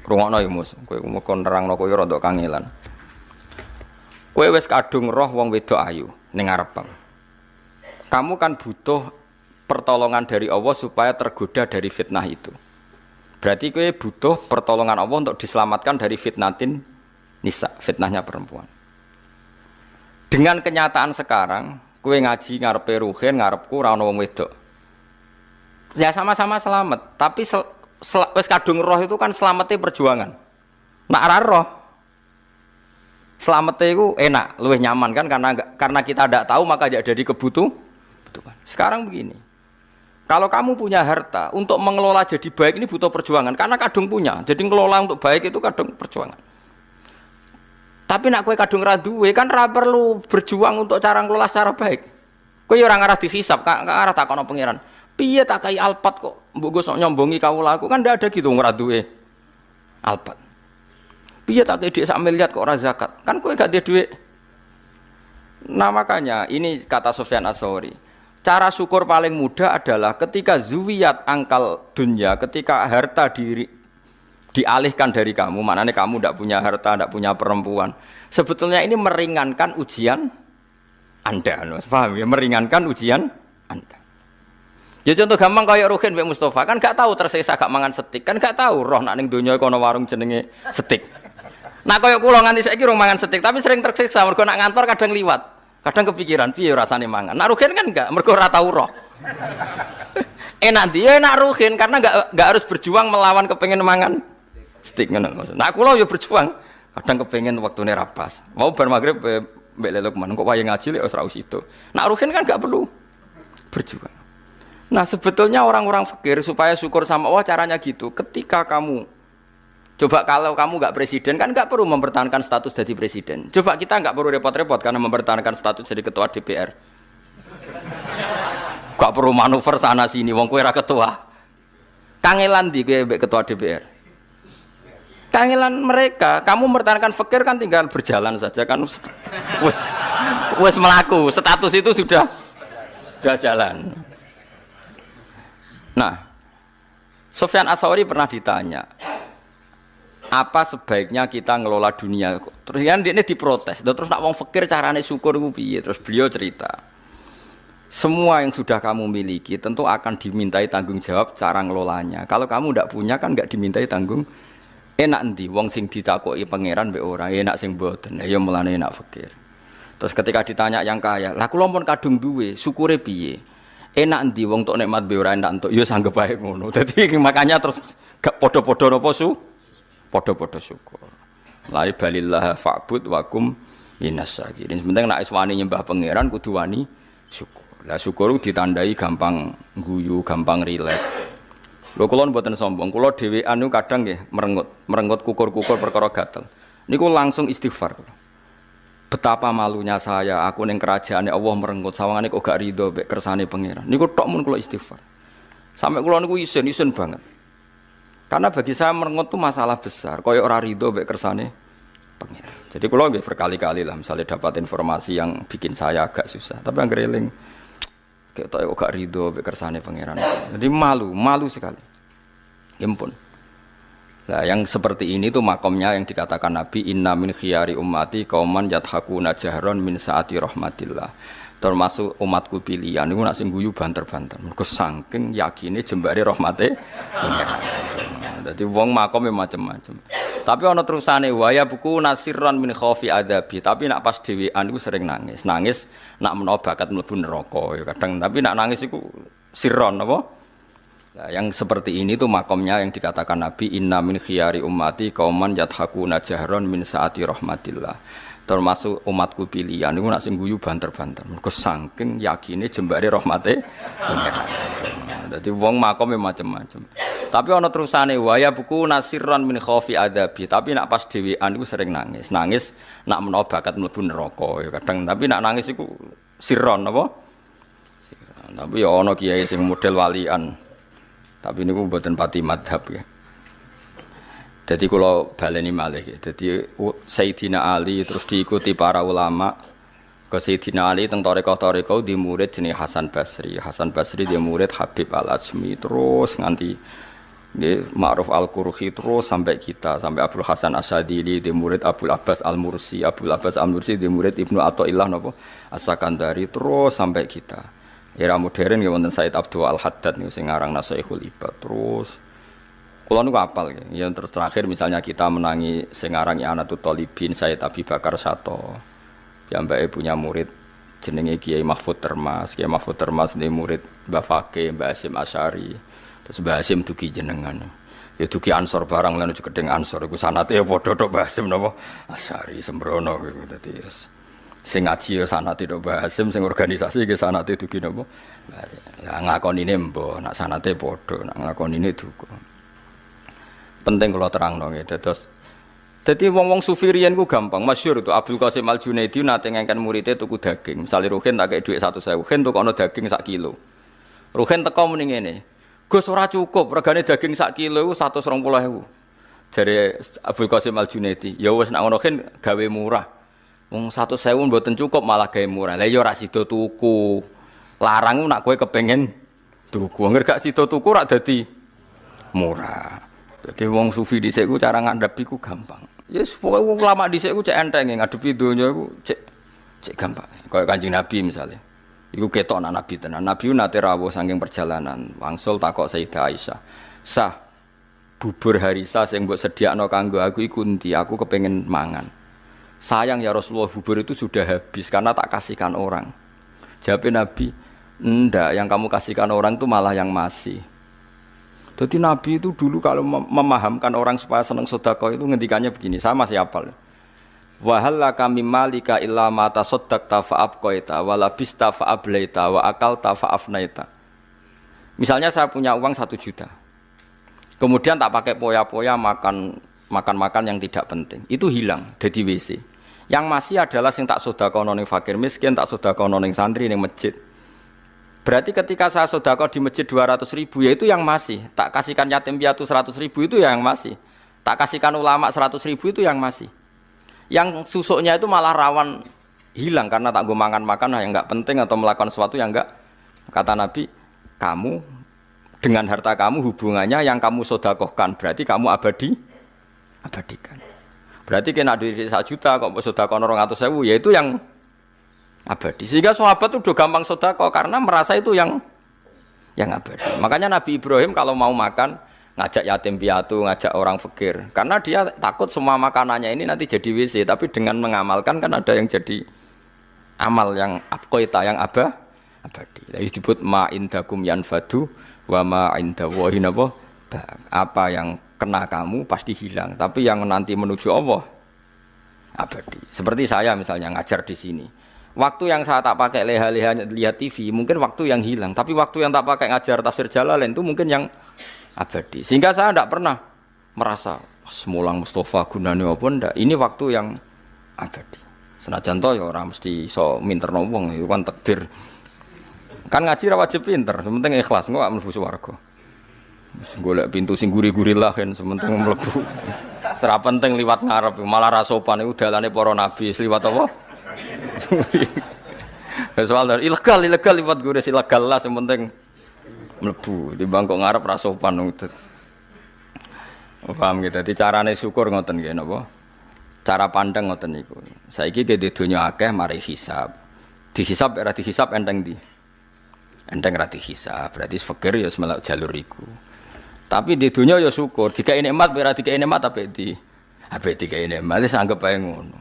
Rungokno ya Mus, kowe kon nerangno kowe rada kangelan. Kowe wis kadung roh wong wedok ayu ning ngarepmu. Kamu kan butuh pertolongan dari Allah supaya tergoda dari fitnah itu. Berarti kowe butuh pertolongan Allah untuk diselamatkan dari fitnatin nisa, fitnahnya perempuan. Dengan kenyataan sekarang, kowe ngaji ngarepe ruhin, ngarepku ora ono wong wedok. Ya sama-sama selamat, tapi wis kadung roh itu kan selamatnya perjuangan. Nak ora roh selamatnya itu enak, lebih nyaman kan karena kita tidak tahu maka jadi kebutuhan. Sekarang begini, kalau kamu punya harta untuk mengelola jadi baik ini butuh perjuangan karena kadung punya, jadi mengelola untuk baik itu kadung perjuangan. Tapi nak kue kadung raduwe kan ra perlu berjuang untuk cara ngelola secara baik. Kue orang arah dihisap, arah tak kono pangeran. Piye tak kai alpat kok, mbok sok nyombongi kawulaku kan ndak ada gitu ngeraduwe alpat. Piye tak kayak dia sak miliar kok ora zakat? Kan kowe gak ada duit. Nah makanya ini kata Sufyan Ats-Tsauri. Cara syukur paling mudah adalah ketika zuwiyat angkal dunya, ketika harta dialihkan dari kamu, maknanya kamu tidak punya harta, tidak punya perempuan. Sebetulnya ini meringankan ujian Anda, paham ya? Meringankan ujian Anda. Ya contoh gampang kayak Ruhin Mbak Mustafa kan gak tahu tersiksa gak mangan steak, kan gak tahu roh nak ning donya kono warung jenenge steak. Nah koyo kula nganti saiki rong mangan steak tapi sering tersiksa mergo nak ngantor kadang liwat. Kadang kepikiran piye rasane mangan. Nak Ruhin kan enggak mergo ora tau roh. Enak dia enak Ruhin karena enggak harus berjuang melawan kepengen mangan steak ngono maksud. Nah kula yo berjuang kadang kepengen waktune ra pas. Mau bar magrib mbek Lelukman kok wayahe ngaji lek wis ra itu. Nak Ruhin kan enggak perlu berjuang. Nah sebetulnya orang-orang fakir supaya syukur sama Allah caranya gitu. Ketika kamu coba kalau kamu nggak presiden kan nggak perlu mempertahankan status jadi presiden. Coba kita nggak perlu repot-repot karena mempertahankan status jadi ketua DPR. Gak perlu manuver sana sini. Wong kowe ra ketua. Kangelan di kowe ketua DPR. Kangelan mereka. Kamu mempertahankan fakir kan tinggal berjalan saja kan. Wes melaku. Status itu sudah jalan. Nah, Sufyan Ats-Tsauri pernah ditanya, apa sebaiknya kita ngelola dunia? Terus kan dia diprotes, terus nak wong fakir carane syukur ku piye? Terus beliau cerita, semua yang sudah kamu miliki tentu akan dimintai tanggung jawab cara ngelolanya. Kalau kamu tidak punya kan nggak dimintai tanggung. Enak ndi wong sing ditakoki pangeran mbek ora, enak sing mboten. Ya mulane enak fakir. Terus ketika ditanya yang kaya, lah kula pun kadung duwe, syukure piye? Enak endi wong tok nikmat be ora enak entuk, ya sanggep bae ngono. Dadi makanya terus gak padha-padha napa padha-padha syukur. La balillah fa'bud wa kum minas syakirin. Penting nek wani nyembah pangeran kudu wani syukur. Lah syukur ditandai gampang guyu, gampang rileks. Lho kula mboten sombong, kula dhewean niku kadang nggih merengut kukur-kukur perkara gatel. Niku langsung istighfar. Betapa malunya saya, aku ning kerajaane Allah merenggut sawangane kok gak rido mek kersane pangeran. Niku tok mun kula istighfar. Sampai kula niku isin banget. Karena bagi saya merengut itu masalah besar, kaya ora rido mek kersane pangeran. Jadi kula nggih berkali-kali lah misalnya dapat informasi yang bikin saya agak susah, tapi anggere eling kok tok gak rido mek kersane pangeran. Jadi malu sekali. Impun. Nah, yang seperti ini tuh makomnya yang dikatakan Nabi inna min khiyari ummati qauman yathakuna jahron min saati rahmatillah. Termasuk umatku pilihan niku nak sing guyu banter-banter. Mergo saking yakine jembare rahmate pangeran. Dadi wong makome macam-macam. Tapi ana terusane waya buku nasirran min khaufi adabi. Tapi nak pas dhewean iku sering nangis. Nangis nak menawa bakat mlebu neraka ya kadang. Tapi nak nangis iku sirron apa? Nah, yang seperti ini tuh makomnya yang dikatakan Nabi inna min khiyari ummati qauman yathakuna jahron min saati rahmatillah. Termasuk umatku pilihan niku nak sing guyu banter-banter. Mergo saking yakine jembare rahmate pangeran. Dadi wong makome macam-macam. Tapi ana terusane waya buku nasirran min khaufi adabi. Tapi nak pas dhewean iku sering nangis. Nangis nak menawa bakat mlebu neraka ya kadang. Tapi nak nangis iku sirron apa? Sirron. Tapi ya ana kiai sing model walian. Tapi ini buatan pati madhab ya. Jadi kalau baleni malih ya. Jadi Sayyidina Ali terus diikuti para ulama. Ke Sayyidina Ali teng tarekah di murid jenis Hasan Basri. Hasan Basri dia murid Habib Al-Ajmi terus nganti Ma'ruf Al-Qurhi terus sampai kita sampai Abdul Hasan Asyadili dia murid Abdul Abbas Al-Mursi. Abdul Abbas Al-Mursi dia murid Ibnu Athaillah napa As-Sakandari terus sampai kita. Era modern ya wonten Said Abdul Al-Haddad niku sing aran Nasihul Ibad terus. Kula niku apal ya. Yang terakhir misalnya kita menangi sing aran I'anatul Thalibin Said Abi Bakar Sato. Piyambake punya murid jenenge Kiai Mahfud Termas. Kiai Mahfud Termas ini murid Mbah Fakih, Mbah Hasyim Asy'ari. Terus Mbah Hasyim dugi jenengan. Ya dugi Ansor barang lan gedeng Ansor iku sanate ya padha tok Mbah Hasyim napa Asy'ari sembrono iku dadi sing ngaji ya sanate tok Mbah Hasyim sing organisasi ke sanate dugi napa lah ngakonine mbah nak sanate padha nak ngakonine duka penting kula terangno nggih dados dadi wong-wong sufi riyen ku gampang masyhur itu Abdul Qasim Al Junaidi nate ngengken muridé tuku daging misale Ruhin tak kei dhuwit 100.000 Ruhin tukokno daging sak kilo Ruhin teko muni ngene Gus ora cukup regane daging sak kilo iku 120.000 jare Abdul Qasim Al Junaidi ya wis nak ngono Ruhin gawe murah wong 100.000 mboten cukup malah gawe murah. Lah ya ora sida tuku. Larang nak kowe kepengin tuku. Angger gak sida tuku ora dadi murah. Dadi wong sufi dhisik ku cara ngandhapi ku gampang. Yes, pokoke wong ulama dhisik ku cek enteng ngadepi donya iku cek gampang. Kaya Kanjeng Nabi misalnya. Iku ketok anak Nabi tenan. Nabi nate rawuh saking perjalanan. Wangsul takok Sayyidah Aisyah. Sah bubur harisa sing mbok sediakno kanggo aku iku endi? Aku kepengin mangan. Sayang ya Rasulullah bubur itu sudah habis karena tak kasihkan orang. Jawab Nabi, enggak yang kamu kasihkan orang itu malah yang masih. Jadi Nabi itu dulu kalau memahamkan orang supaya senang sedekah itu ngendikannya begini, saya masih hafal. Wa hal laka mim malika illa ma tasaddaqta fa abqaita wa labista fa ablaita wa akalta fa afnaita. Misalnya saya punya uang 1 juta. Kemudian tak pakai poya-poya makan yang tidak penting. Itu hilang dari WC. Yang masih adalah sing tak sedekahno ning fakir miskin, tak sedekahno ning santri ning masjid. Berarti ketika saya sedekah di masjid 200.000 ya itu yang masih. Tak kasihkan yatim piatu 100.000 itu yang masih. Tak kasihkan ulama 100.000 itu yang masih. Yang susuknya itu malah rawan hilang karena tak gue makan yang enggak penting atau melakukan sesuatu yang enggak. Kata Nabi, kamu dengan harta kamu hubungannya yang kamu sedekahkan berarti kamu abadikan. Berarti kena duit 1 juta kok sedekah 200.000 ya itu yang abadi. Sehingga sahabat itu udah gampang sedekah karena merasa itu yang abadi. Makanya Nabi Ibrahim kalau mau makan ngajak yatim piatu, ngajak orang fakir. Karena dia takut semua makanannya ini nanti jadi WC, tapi dengan mengamalkan kan ada yang jadi amal yang abqaita yang abadi. Lah disebut ma indakum yanfadu wa ma indallahi napa. Apa yang kena kamu pasti hilang, tapi yang nanti menuju Allah abadi. Seperti saya misalnya ngajar di sini. Waktu yang saya tak pakai leha-leha lihat TV, mungkin waktu yang hilang, tapi waktu yang tak pakai ngajar tafsir Jalalain itu mungkin yang abadi. Sehingga saya tidak pernah merasa semulang Mustafa gunane apa ndak. Ini waktu yang abadi. Senajan to ya ora mesti iso minterno wong, itu kan takdir. Kan ngaji ra wajib pinter, sementing ikhlas engko mlebu swarga. Wis golek pintu sing guri-guri lah kan sementing mlebu. Ora penting liwat ngarep, malah ra sopan iku dalane para nabi liwat apa? Soal ilegal liwat guri ilegal lah sementing mlebu. Timbang kok ngarep ra sopan ngono. Paham gitu. Dadi carane syukur ngoten nggih napa? Cara pandang ngoten niku. Saiki ge donya akeh mari hisab. Dihisab ora dihisab enteng ndi? Enteng ra dihisab, berarti fakir ya semelok jalur iku. Tapi di dunia ya syukur, dikai nikmat ora dikai nikmat apik dikai nikmat wis anggap ae ngono.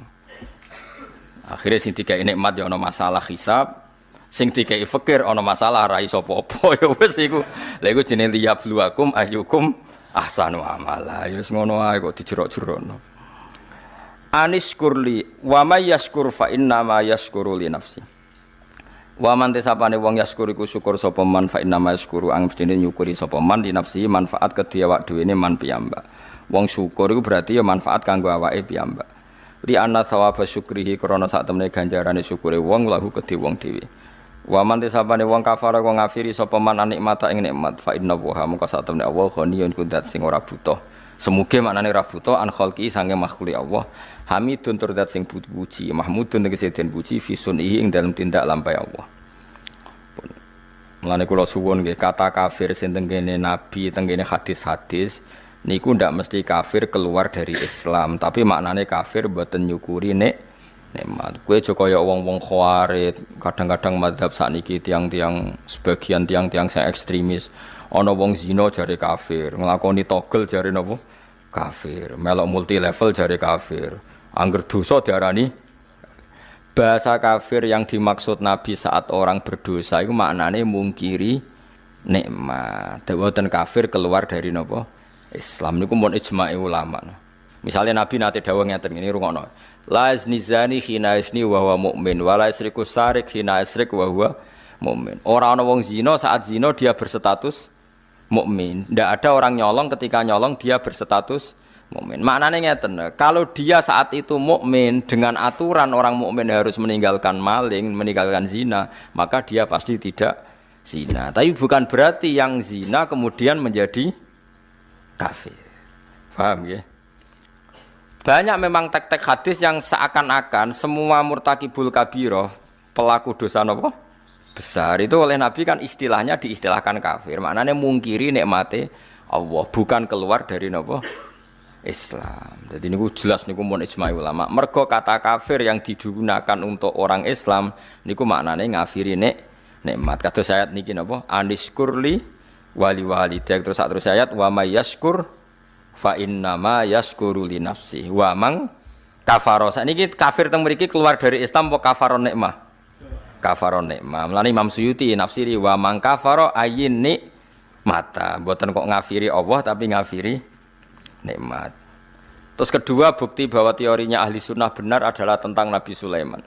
Akhire sing dikai nikmat ya ana masalah hisab, sing dikai fakir ana masalah ra iso apa-apa ya wis iku. Lha iku jenenge liyabluwakum ayyukum ahsanu amala. Ya wis ngono ae kok dijerok-jerokno. Anis kurli wa may yashkur fa inna ma yashkuru li nafsi. Wa man tesapane wong yashkur iku syukur sapa man fa inna ma yashkuru ang mestine nyukuri sapa man li nafsi manfaat kedhi awak dhewe man piyambak. Wong syukur iku berarti ya manfaat kanggo awake piyambak. Li anna thawaba syukrihi krana sak temene ganjarane syukure wong lahu kedhi wong dhewe. Wa man tesapane wong kafara wong ngafiri sapa man nikmata ing nikmat fa inna wa mung sak temene Allah ghaniyun kudat sing ora butuh. Semuge maknane ra butuh an khalqi sange makhluk Allah. Hamidun tur zat sing puji, mahmudun tegese den puji fi sunnihi ing dalem tindak lampahe Allah. Mulane kula suwun nggih kata kafir sing tengene nabi, tengene hadis-hadis niku ndak mesti kafir keluar dari Islam, tapi maknane kafir mboten nyukuri nikmat. Kowe aja kaya wong-wong khawarij, kadang-kadang mazhab sakniki tiang-tiang sebagian tiang-tiang sing ekstremis, ana wong zina jare kafir, nglakoni togel jare napa? Kafir, melok multi level jare kafir. Angger dosa diarani bahasa kafir yang dimaksud Nabi saat orang berdosa itu maknane mungkiri nikmat. Dawuhan kafir keluar dari napa? Islam niku mun ijma'i ulama. Misalnya Nabi nate dawuh ngeten ngene rungokno. La yazni khina yazni wa huwa mukmin wa la yasriku sarik khina yasrik wa huwa mukmin. Ora ana wong zina saat zina dia berstatus mukmin. Ndak ada orang nyolong ketika nyolong dia berstatus mukmin. Maknanya ngeten, kalau dia saat itu mukmin dengan aturan orang mukmin harus meninggalkan maling, meninggalkan zina, maka dia pasti tidak zina. Tapi bukan berarti yang zina kemudian menjadi kafir. Paham ya? Banyak memang tek-tek hadis yang seakan-akan semua murtakibul kabiroh, pelaku dosa apa? Besar itu oleh Nabi kan istilahnya diistilahkan kafir. Maknanya mungkiri nikmate Allah, bukan keluar dari apa? Islam. Jadi niku jelas niku mun ijma' ulama. Mergo kata kafir yang digunakan untuk orang Islam niku maknane ngafiri nikmat. Kados ayat niki napa? Aniskurli wali walidak terus ayat wa may yaskur fa innama yaskuru li nafsi. Wa mang kafaro. Sakniki kafir teng mriki keluar dari Islam apa kafaron nikmah? Kafaron nikmah. Mulane Imam Suyuti nafsiri wa mang kafaro ayin nikmata. Mboten kok ngafiri Allah tapi ngafiri nikmat. Terus kedua bukti bahwa teorinya ahli sunnah benar adalah tentang Nabi Sulaiman.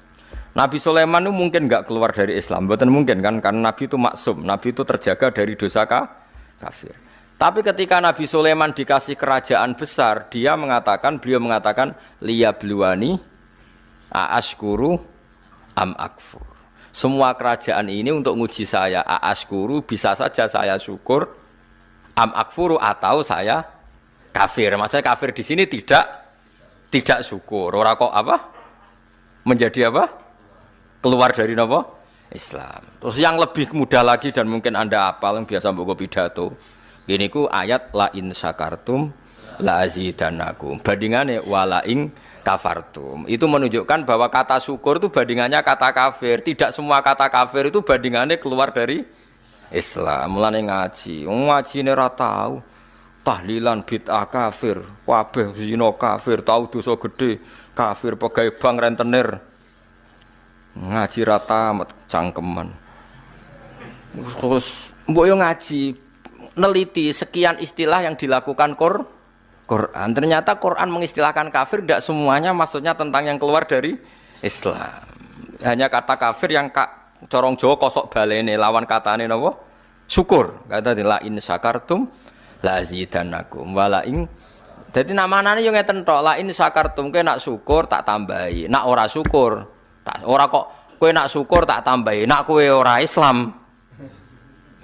Nabi Sulaiman itu mungkin enggak keluar dari Islam, betul mungkin kan? Karena Nabi itu maksum, Nabi itu terjaga dari dosa kafir. Tapi ketika Nabi Sulaiman dikasih kerajaan besar, beliau mengatakan liyabluwani aashkuru am akfur. Semua kerajaan ini untuk nguji saya, aashkuru bisa saja saya syukur, am akfuru atau saya kafir. Maksudnya kafir di sini tidak syukur. Ora kok apa? Menjadi apa? Keluar dari apa? Islam. Terus yang lebih mudah lagi dan mungkin Anda hafal yang biasa mbok pidato. Gini ku ayat la in syakartum la azidannakum. Bandingane wala in kafartum. Itu menunjukkan bahwa kata syukur itu bandingannya kata kafir. Tidak semua kata kafir itu bandingannya keluar dari Islam. Mulane ngaji. Ngajine ora tahu. Tahlilan bid'ah kafir, kabeh zina kafir, tau dosa gede kafir, pegawai bank rentenir Ngaji rata amat cangkeman. Terus mbok yo ngaji neliti sekian istilah yang dilakukan Quran. Ternyata Quran mengistilahkan kafir tidak semuanya maksudnya tentang yang keluar dari Islam. Hanya kata kafir yang corong Jawa kosok balene lawan katane napa? Syukur. Kata la in syakartum la zidannakum wala in. Dadi namanane yo ngeten tok, la in syakartum kowe nak syukur tak tambahi. Nak ora syukur tak ora kok kowe nak syukur tak tambahi. Nak kowe ora Islam.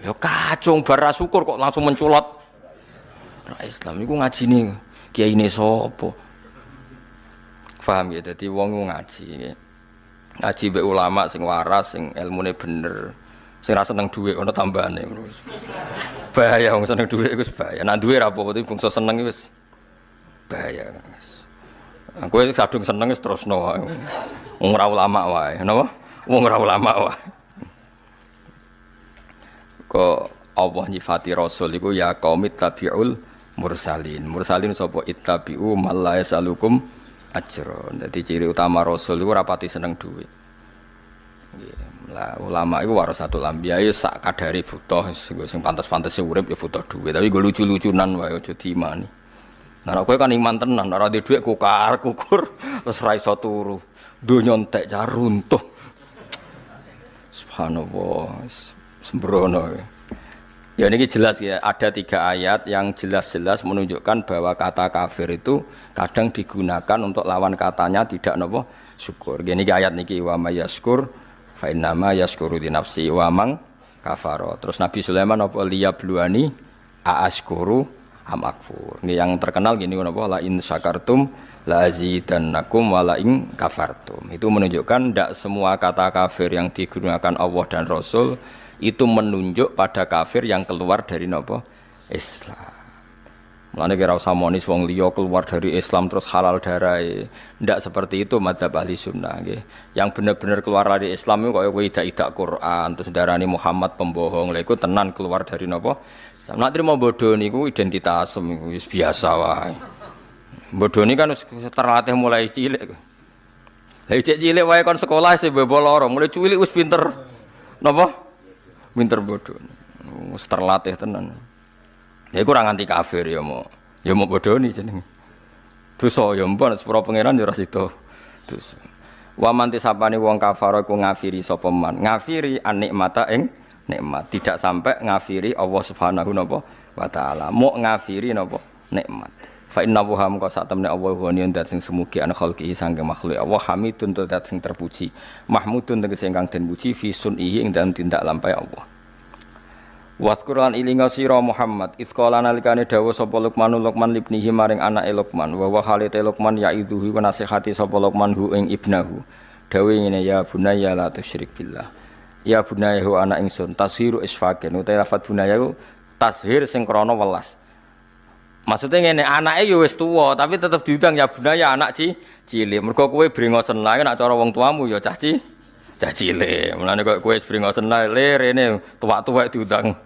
Yo kacung bar syukur kok langsung menculot. Islam iku ngajine kiyaine sapa? Paham ya, dadi wong ngaji. Ngaji mbek ulama sing waras, sing ilmune bener, sing ra seneng dhuwit ana tambahane. Bahaya wong seneng dhuwit iku bahaya. Nek duwe ra apa-apa bangsa seneng wis bahaya. Aku wis kadung seneng wis terusno wae. Wong ora ulama wae, napa? Wong ora ulama wae. Kok Allah nyifati Rasul iku ya qaumit tabiul mursalin. Mursalin sapa ittabi'u mal la yasalukum ajra. Dadi ciri utama Rasul iku rapati seneng dhuwit. Nggih. Lah ulama iku warasatul anbiya ya sak kadare butuh sing pantes-pantese urip ya butuh dhuwit. Tapi nggo lucu-lucunan wae aja diimani. Nah kowe kan iman tenan, ora duwe dhuwit kukur terus ra iso turu. Donya entek car runtuh. Subhanallah. Sembrono. Ya ini jelas ya, ada 3 ayat yang jelas-jelas menunjukkan bahwa kata kafir itu kadang digunakan untuk lawan katanya tidak nopo syukur. Gini ayat niki wa may yaskur fa innama yaskuru li nafsi wa man kafara. Terus Nabi Sulaiman nopo liyabluani a askuru am akfur. Ini yang terkenal gini nopo la in syakartum la azidannakum wa la in kafartum. Itu menunjukkan tidak semua kata kafir yang digunakan Allah dan Rasul itu menunjuk pada kafir yang keluar dari nopo Islam. Mulane kira usah monis wong liya keluar dari Islam terus halal darai. Ndak seperti itu madzhab ahli sunnah nggih. Yang benar-benar keluar dari Islam itu kaya kowe idak Quran terus darani Muhammad pembohong. Lha iku tenan keluar dari nopo Islam. Nek trimo bodho niku identitasem iku wis biasa wae. Bodho ni kan terlatih mulai cilik. Lah cilik wae kon sekolah sing bebo loro, mulai cilik wis pinter napa? Pinter bodoh, terlatih tenan. Ya kurang anti kafir ya mau bodoh nih jeneng. Dosa ya mbon sepuro pangeran ya ora sida. Dosa. Wa man tisapane wong kafir iku ngafiri sapa man. Ngafiri anikmata ing nikmat, tidak sampai ngafiri Allah Subhanahu wa taala. Mau ngafiri napa nikmat. Fa inna wa ham ka satamne Allah ghaniyun dat sing semugi ana khalqihi sangge makhluk Allah hamidun dat sing terpuji mahmudun tegese ingkang den puji fi sunihi ing dalem tindak lampahe Allah. Wasquran ilinga sira Muhammad isqala nalikane dawuh sapa Luqman libnihi maring anake Luqman wa halite Luqman yaidzuhu nasihati sapa Luqman hu ing ibnahu dawuh ngene ya bunayya la tusyrik billah ya bunayya hu ana ingsun tashiru isfaqen utawa lafat bunayya tashir sing krana welas. Maksudnya ngene, anake ya wis tuwa, tapi tetep diundang ya bunaya anak cilik. Mergo kowe brengosen lae nek cara wong tuamu ya cah cilik. Mulane kok kowe brengosen lae rene tuwak-tuwak diundang.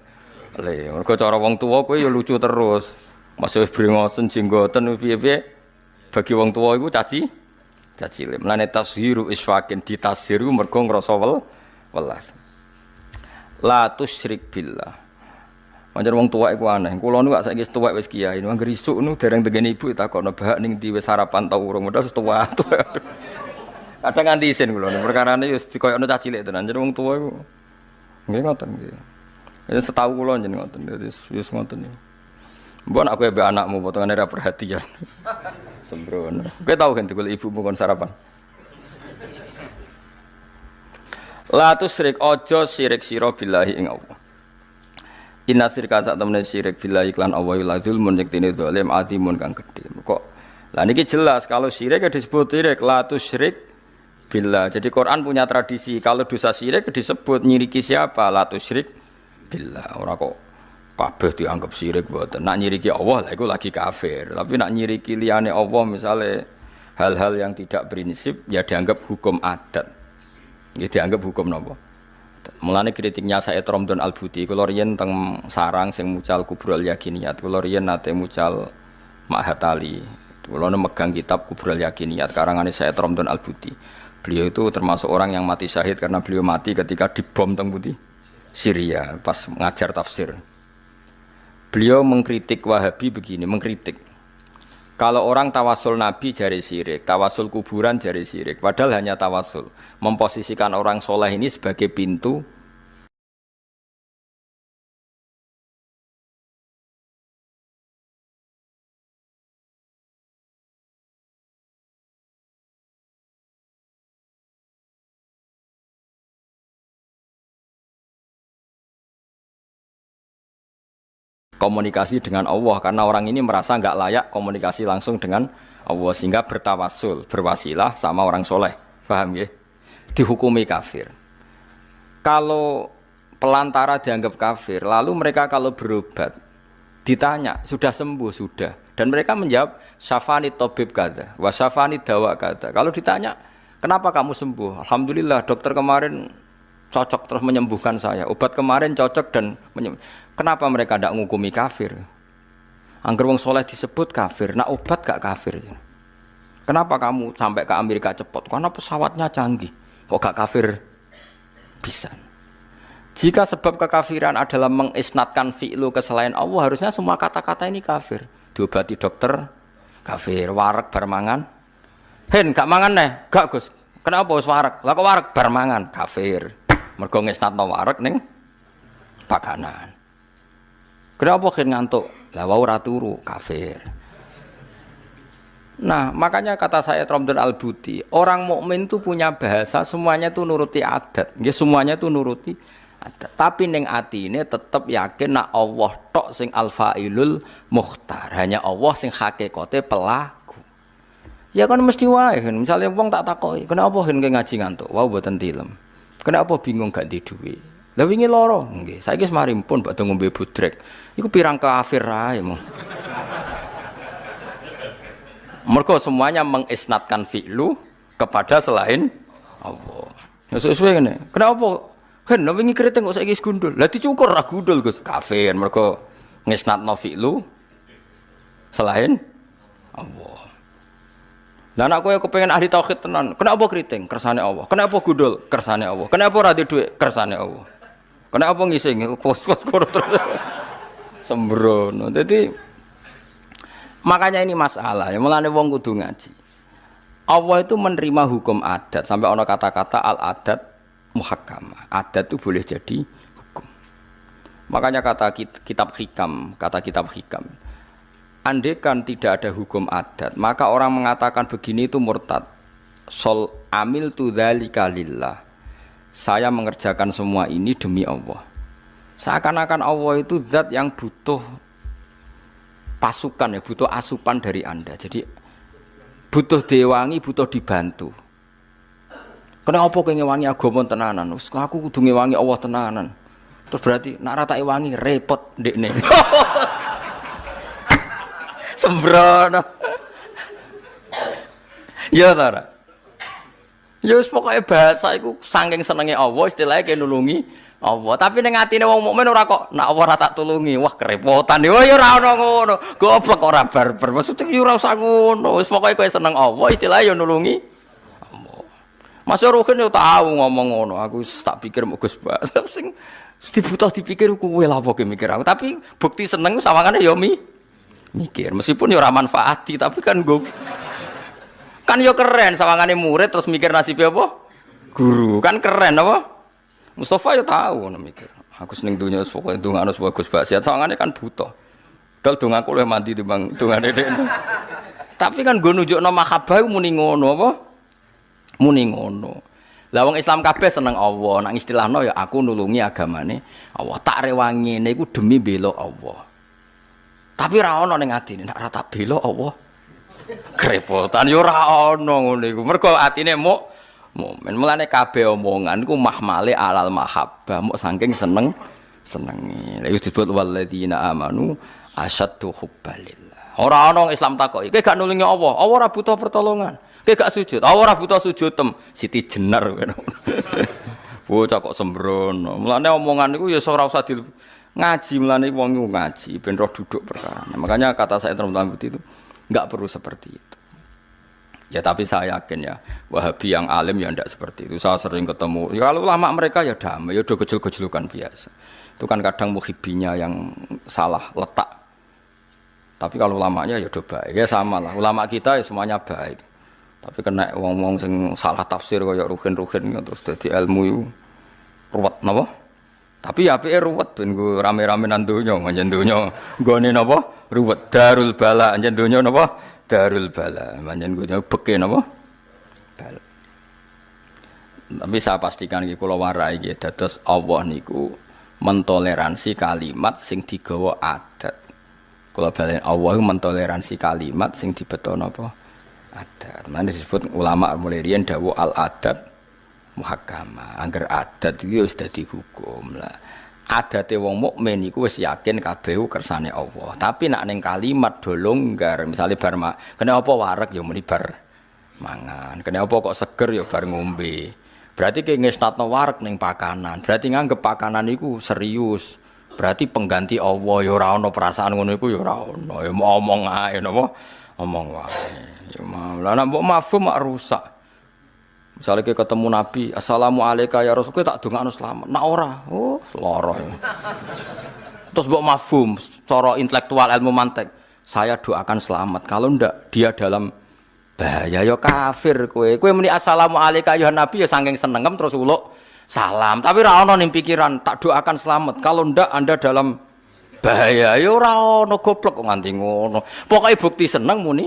Le, mergo cara wong tuwa kowe ya lucu terus. Masih brengosen jenggoten piye-piye bagi wong tuwa iku cah cilik. Mulane tashiru isfaqin ditashiru mergo ngrasa welas. La tusyrik billah. Pancen wong tuwek iku aneh. Kula nu gak saiki tuwek wis kiai. Angger isuk nu dereng tengene ibu takokno bahak ning ndi wis sarapan ta urung. Padahal wis tuwa. Kadang nganti isin kula. Perkarane wis dikoyokno cah cilik tenan. Jeneng wong tuwa iku nggih ngoten nggih. Ya setahu kula jeneng ngoten. Dadi wis ngoten. Mbon aku mbek anakmu potongane ra perhatian. Sembrono. Kowe tau kan dikul ibumu kon sarapan. La tusyrik aja syirik sira billahi ing Allah. Inna syirka sak temene syirik billahi lan Allah la zulmun yektine zalim azimun kang gedhe. Kok lah niki jelas kalau syirik disebut syirik la tusyrik billah. Jadi Quran punya tradisi kalau dosa syirik disebut nyiriki siapa la tusyrik billah. Ora kok kabeh dianggap syirik mboten. Nak nyiriki Allah lah iku lagi kafir. Tapi nak nyiriki liyane Allah misale hal-hal yang tidak prinsip ya dianggap hukum adat. Nggih dianggap hukum napa? Mulane kritiknya Said Romdon Al-Buti kula riyen teng sarang sing mucal Kubrul Yakiniyat kula riyen nate mucal Ma'hatali kula megang kitab Kubrul Yakiniyat karangane Said Romdon Al-Buti Beliau itu termasuk orang yang mati syahid karena beliau mati ketika dibom teng pundi Syria pas mengajar tafsir. Beliau mengkritik Wahabi begini, mengkritik. Kalau orang tawasul Nabi jari syirik, tawasul kuburan jari syirik, padahal hanya tawasul. Memposisikan orang soleh ini sebagai pintu komunikasi dengan Allah karena orang ini merasa nggak layak komunikasi langsung dengan Allah sehingga bertawasul, berwasilah sama orang soleh. Paham ya? Dihukumi kafir. Kalau pelantara dianggap kafir, lalu mereka kalau berobat ditanya, sudah sembuh? Sudah. Dan mereka menjawab, syafani tabib kata, wa syafani dawa kata. Kalau ditanya, kenapa kamu sembuh? Alhamdulillah, dokter kemarin cocok terus menyembuhkan saya. Obat kemarin cocok dan kenapa mereka tidak menghukumi kafir? Angger wong soleh disebut kafir, nak obat gak kafir. Kenapa kamu sampai ke Amerika cepat? Karena pesawatnya canggih. Kok gak kafir? Bisa. Jika sebab kekafiran adalah mengisnatkan fi'lu ke selain Allah, harusnya semua kata-kata ini kafir. Diobati dokter, kafir. Wareg barmangan. Hen, gak mangan neh? Gak Gus. Kenapa wis wareg? Lah kok wareg barmangan? Kafir. Mergo ngisnatno wareg ning pakanan. Kenapa hen ngantuk? Lah wau ora turu, kafir. Nah, makanya kata saya Ramdan Al-Buti, orang mukmin itu punya bahasa, semuanya itu nuruti adat. Ya semuanya itu nuruti adat. Tapi ning atine tetep yakin nak Allah tok sing al-fa'ilul mukhtar. Hanya Allah sing hakikate pelaku. Ya kan mesti wae kan. Misale wong tak takoki, kenapa hen ngaji ngantuk? Wau mboten tilem. Kenapa bingung gak di duwe? Lah wingi lara, nggih. Saiki semari pun badhe ngombe budrek. Iku pirang kafir ae mong. Mergo semuanya mengisnatkan fi'lu kepada selain Allah. Ya sesuai ngene. Kenapa? Kan wingi keriting kok saiki gundul. Lah dicukur ra gundul Gus. Kafir mergo ngisnatno fi'lu selain Allah. Lah nek kowe kepengin ahli tauhid tenan, kenapa keriting? Kersane Allah. Kenapa gundul? Kersane Allah. Kenapa ora di dhuwit? Kersane Allah. Kenapa ngising? Kos-kos terus. Sembrono. Jadi makanya ini masalah, ya mulane wong kudu ngaji. Allah itu menerima hukum adat sampai ana kata-kata al-adat muhakkamah. Adat itu boleh jadi hukum. Makanya kata kitab hikam, andaikan tidak ada hukum adat, maka orang mengatakan begini itu murtad. Sol amil tu dzalika lillah. Saya mengerjakan semua ini demi Allah. Seakan-akan Allah itu zat yang butuh pasukan ya, butuh asupan dari Anda. Jadi butuh diwangi, butuh dibantu. Kenapa kowe ngewangi agama tenanan? Wes aku kudu ngewangi Allah tenanan. Terus berarti nek ora tak wangi repot ndekne. Sembrono. Ya ta ora? Ya wis pokoke bahasa iku saking senenge Allah istilahnya kaya nulungi Allah. Tapi ning atine wong mukmin ora kok nek Allah ora tak tulungi, wah kerepotan. Yo ya ora ono ngono. Goblok ora barbar. Maksudnya yo ora usah ngono. Wis pokoke kowe seneng Allah istilahnya yo nulungi Allah. Mas Ruhin yo tahu ngomong ngono. Aku tak pikir mau Gus Bak. Sing dibutuh dipikir kowe lha apa mikir aku. Tapi bukti seneng sawangane yo mikir. Meskipun yo ora manfaati tapi kan go kan yo keren sawangane murid terus mikir nasibnya apa? Guru. Kan keren apa? Mustafa yo tahu ngono mikir. Aku seneng dunya wis pokoke ndongakno bagus Mbak Siat sawangane kan butuh. Dal dongaku luwih mandi timbang dongane dekne. Tapi kan go nunjukno mahabbah muni ngono apa? Muni ngono. Lah wong Islam kabeh seneng Allah. Nang istilahno ya aku nulungi agamane Allah. Tak rewangi niku demi bela Allah. Tapi ra ono ning atine nek ora tak bela Allah. Kerepotan yo ora ono ngono iku. Mergo atine mukmin. Mulane kabeh omongan iku mahmale alal mahabbah, mok saking senenge. Lha iku disebut walladzina amanu asyaddu hubbalillah. Ora ono Islam takoki, kowe gak nulungi Allah, Allah ora butuh pertolongan. Kowe gak sujud, Allah ora butuh sujud tem. Siti jenar ngono. Bocah kok sembrono. Mulane omongan iku ya ora usah ngaji, mulane wong iku ngaji ben roh duduk perkara. Makanya kata saya Ramdan Buti itu enggak perlu seperti itu. Ya tapi saya yakin ya, Wahabi yang alim ya ndak seperti itu. Saya sering ketemu. Ya kalau ulama mereka ya damai, ya udah gejol-gejolukan biasa. Itu kan kadang muhibbinya yang salah letak. Tapi kalau ulamanya ya udah baik. Ya sama lah. Ulama kita ya semuanya baik. Tapi kena wong-wong sing salah tafsir kayak ruhin-ruhin terus dadi ilmu itu ruwet napa? Tapi apike ruwet ben go rame-rame nang donya, njen donya nggone napa? Ruwet darul bala, njen donya napa? Darul bala, manjen gue beke napa? Bala. Tapi saya pastikan iki kula warai nggih dados Allah niku mentoleransi kalimat sing digawa adat. Kula balen Allah mentoleransi kalimat sing dibeto napa? Adat. Mane disebut ulama mulai riyen dawuh al adab muhakkamah. Angger adat iki wis dadi hukum lah. Adate wong mukmin iku wis yakin kabeh kersane Allah. Tapi nek ning kalimat do longgar, misale bar kena apa wareg ya muni bar mangan. Kena apa kok seger ya bar ngombe. Berarti ki ngestatno wareg ning pakanan. Berarti nganggep pakanan iku serius. Berarti pengganti Allah ya ora ana perasaan ngono iku ya ora ana. Ya omong ae napa? Omong wae. Ya mau. Lah nek mbok mafhum mak rusak. Misalnya kita ketemu Nabi, Assalamualaikum ya Rasul, kita tak dongakno selamat. Nak ora, oh lara. Terus mbok mafhum, cara intelektual ilmu mantek, saya doakan selamat. Kalau ndak dia dalam bahaya ya kafir kowe. Kowe muni Assalamualaikum ya Nabi ya saking senengem terus uluk salam. Tapi ora ono ning pikiran tak doakan selamat. Kalau ndak Anda dalam bahaya ya ora ono goblok kok nganti ngono. Pokoke bukti seneng muni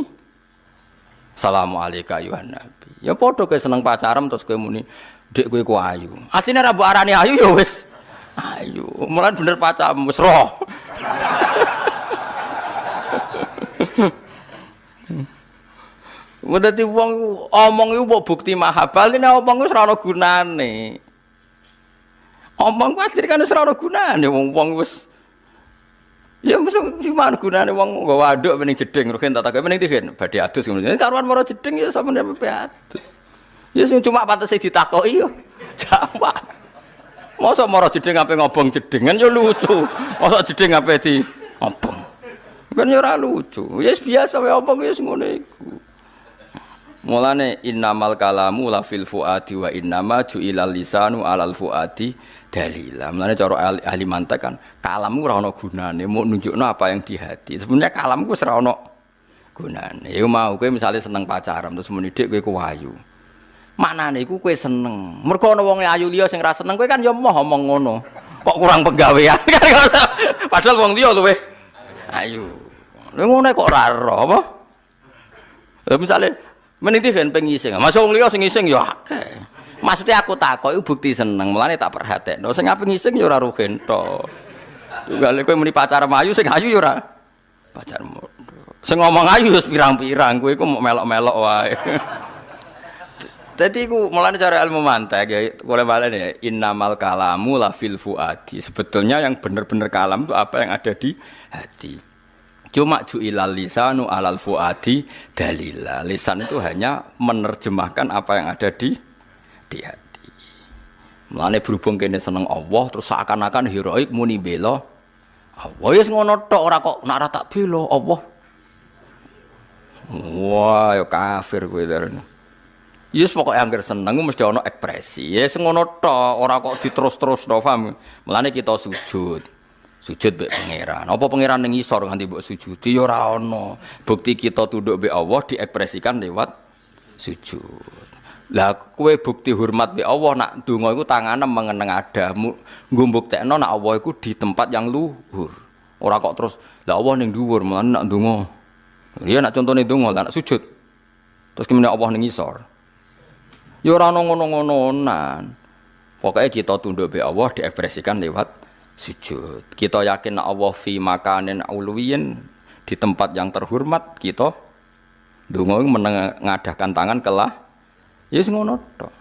Assalamualaikum ya Nabi. Ya padha kowe seneng pacaran terus kowe muni ndek kowe ku ayu. Asline ra mbok arani ayu ya wis ayu. Mulan bener pacaran wis roh. Dadi wong omong iku mbok bukti mahabbah ini omong wis ora ana gunane. Omong ku asline kan wis ora ana gunane wong wis ya mesti gimana gunane wong nggawa aduk ning jeding rugen tak takoki ning tigen badhe adus ngono. Karuan maro jeding ya sampeyan pepe adus. Ya sing cuma patese ditakoki yo jawab. Mosok maro jeding ape ngobong jedingan ya lucu. Mosok jeding ape di ngobong. Kan ya ora lucu. Ya biasa wae obong ya ngono iku. Mulane innamal kalamu la fil fuadi wa innama ju'ilal lisanu alal fuadi dalila. Mulane cara ahli mantek kan kalammu ora ana gunane, mau nunjukno apa yang di hati. Sebenarnya kalamku wis ora ana gunane. Ya mau kowe misale seneng pacaran terus muni dik kowe kuwayu. Maknane iku kowe seneng. Mergo ana wong ayu liya sing ra seneng kowe kan ya moh omong ngono. Kok kurang penggawean. Padahal wong liya luwih ayu. Lha ngono kok ora ero apa? Lah misale meniti kan pengising, masuk wong liya sing ngising ya akeh. Maksudnya aku takok iku bukti seneng, mulane tak perhatekno. Sing ape ngising ya ora rugen to. Tunggale kowe muni pacar ayu sing ayu ya ora pacarmu. Sing ngomong ayu wis pirang-pirang, kowe iku mau melok-melok wae. Dadi iku mulane cara ilmu mantek ya, boleh balen ya innamal kalamu la fil fuadi. Sebetulnya yang benar-benar kalam itu apa yang ada di hati. Cuma ju'ilal lisanu alal fuadi dalila. Lisan itu hanya menerjemahkan apa yang ada di hati. Mulane berhubung kene seneng Allah terus seakan-akan heroik muni bela Allah wis ngono tok ora kok nek ora tak bela Allah. Wah, ya kafir kowe darane. Yes pokoke angger seneng mesti ana ekspresi. Ya yes, ngono tok ora kok diterus-terus to, paham. Mulane kita sujud. Sujud mbek pangeran. Apa pangeran ning isor nganti mbok sujudi ya ora ana. Bukti kita tunduk mbek Allah diekspresikan lewat sujud. Lah kowe bukti hormat mbek Allah nak donga iku tangane mengeneng adamu. Nggo mbuktekno nak Allah iku di tempat yang luhur. Ora kok terus lah Allah ning dhuwur mulane nak donga. Iya nak contone donga lah nak sujud. Terus kemene Allah ning isor. Ya ora ana ngono-ngononan. Pokoke kita tunduk mbek Allah diekspresikan lewat sujud. Kita yakin Allah fi makanin uluwiyin di tempat yang terhormat kita donga mengadahkan tangan kelah ya wis ngono tok.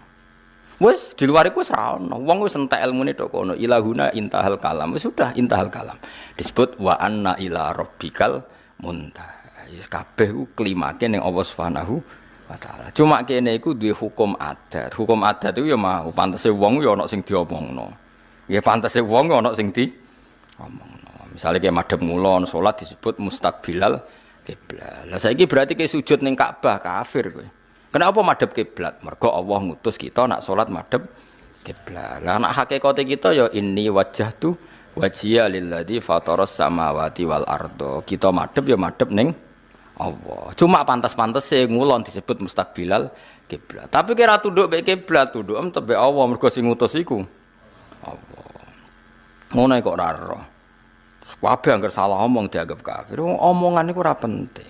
Wis di luar iku wis ra ono. Wong wis entek ilmune tok kono. Ilahuna intahal kalam. Wis sudah intahal kalam. Disebut wa anna ila rabbikal muntaha. Wis kabeh ku klimake ning Allah Subhanahu wa taala. Cuma kene iku duwe hukum adat. Hukum adat iku ya mau pantese wong ya ana sing diomongno. Ya pantese wong ana sing di omongno. Misale ki madhep ngulon salat disebut mustaqbilal kiblat. Lah saiki berarti ki sujud ning Ka'bah kafir kowe. Kenapa madhep kiblat? Mergo Allah ngutus kita nak salat madhep kiblat. Lah nak hakikate kita ya inni wajjahtu wajhiya lilladzi fataras samawati wal ardo. Kita madhep ya madhep ning Allah. Cuma pantas-pantese ngulon disebut mustaqbilal kiblat. Tapi kira tunduk mek kiblat, tunduk tebe Allah mergo sing ngutus iku Allah. Ngono kok ora ero. Kabeh angger salah omong dianggap kafir. Omongan iku ora penting.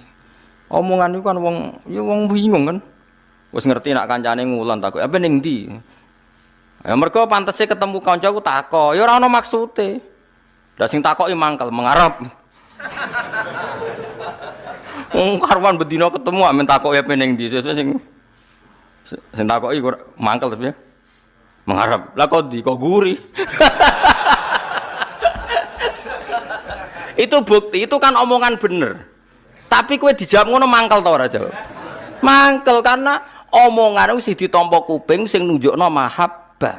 Omongan iku kan wong bingung kan. Wis ngerti nak kancane ngulon takok, "Apa ning ndi?" Ya mergo pantese ketemu kancaku takok, ya ora ono maksude. Lah sing takoki mangkel mengarep. Karwan bedino ketemu amen takoki apa ning ndi, sing takoki mangkel tapi ya. Mengarep. Lah kok ndi kok guri. Itu bukti, itu kan omongan bener. Tapi kowe dijawab ngono mangkel ta ora jawab? Mangkel karena omongan itu sih ditompo kuping sing nunjukno mahabbah.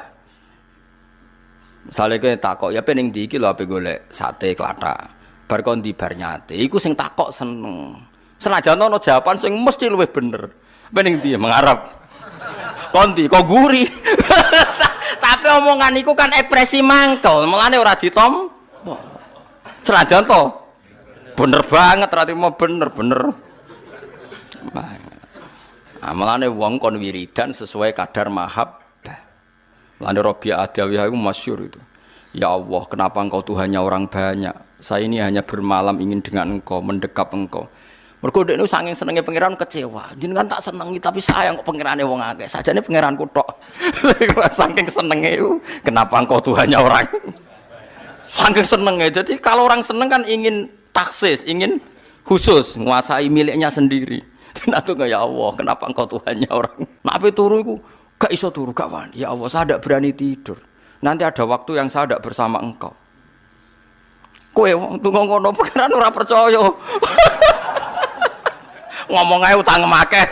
Misale kowe takok ya pening ndi iki lho ape golek sate klathak. Bar kon ndi bar nyate. Iku sing takok seneng. Senajan ono jawaban sing mesti luwih bener. Pening ndi mengarep. Kon ndi kok guri. Tapi omongan iku kan ekspresi mangkel, mulane ora ditompo. Senajan to bener banget berarti mau bener. Nah, mulane wong kon wiridan sesuai kadar mahabbah. Mulane Rabi'ah Adawiyah itu masyhur itu. Ya Allah, kenapa engkau Tuhannya orang banyak? Saya ini hanya bermalam ingin dengan engkau, mendekap engkau. Mergo dekne saking senenge pangeran kecewa. Jenengan tak senengi tapi sayang kok pangerane wong akeh. Sajane pangeranku tok. Saking senenge itu, kenapa engkau Tuhannya orang? Saking senenge. Jadi kalau orang seneng kan ingin taksis, ingin khusus menguasai miliknya sendiri. Dan itu ya Allah, kenapa engkau Tuhannya orang? Nah, apa turu itu gak iso turu gak wani. Ya Allah, saya tidak berani tidur. Nanti ada waktu yang saya tidak bersama engkau. Kowe wong tunggu ngono pangeran ora percaya. Ngomong ae utang akeh.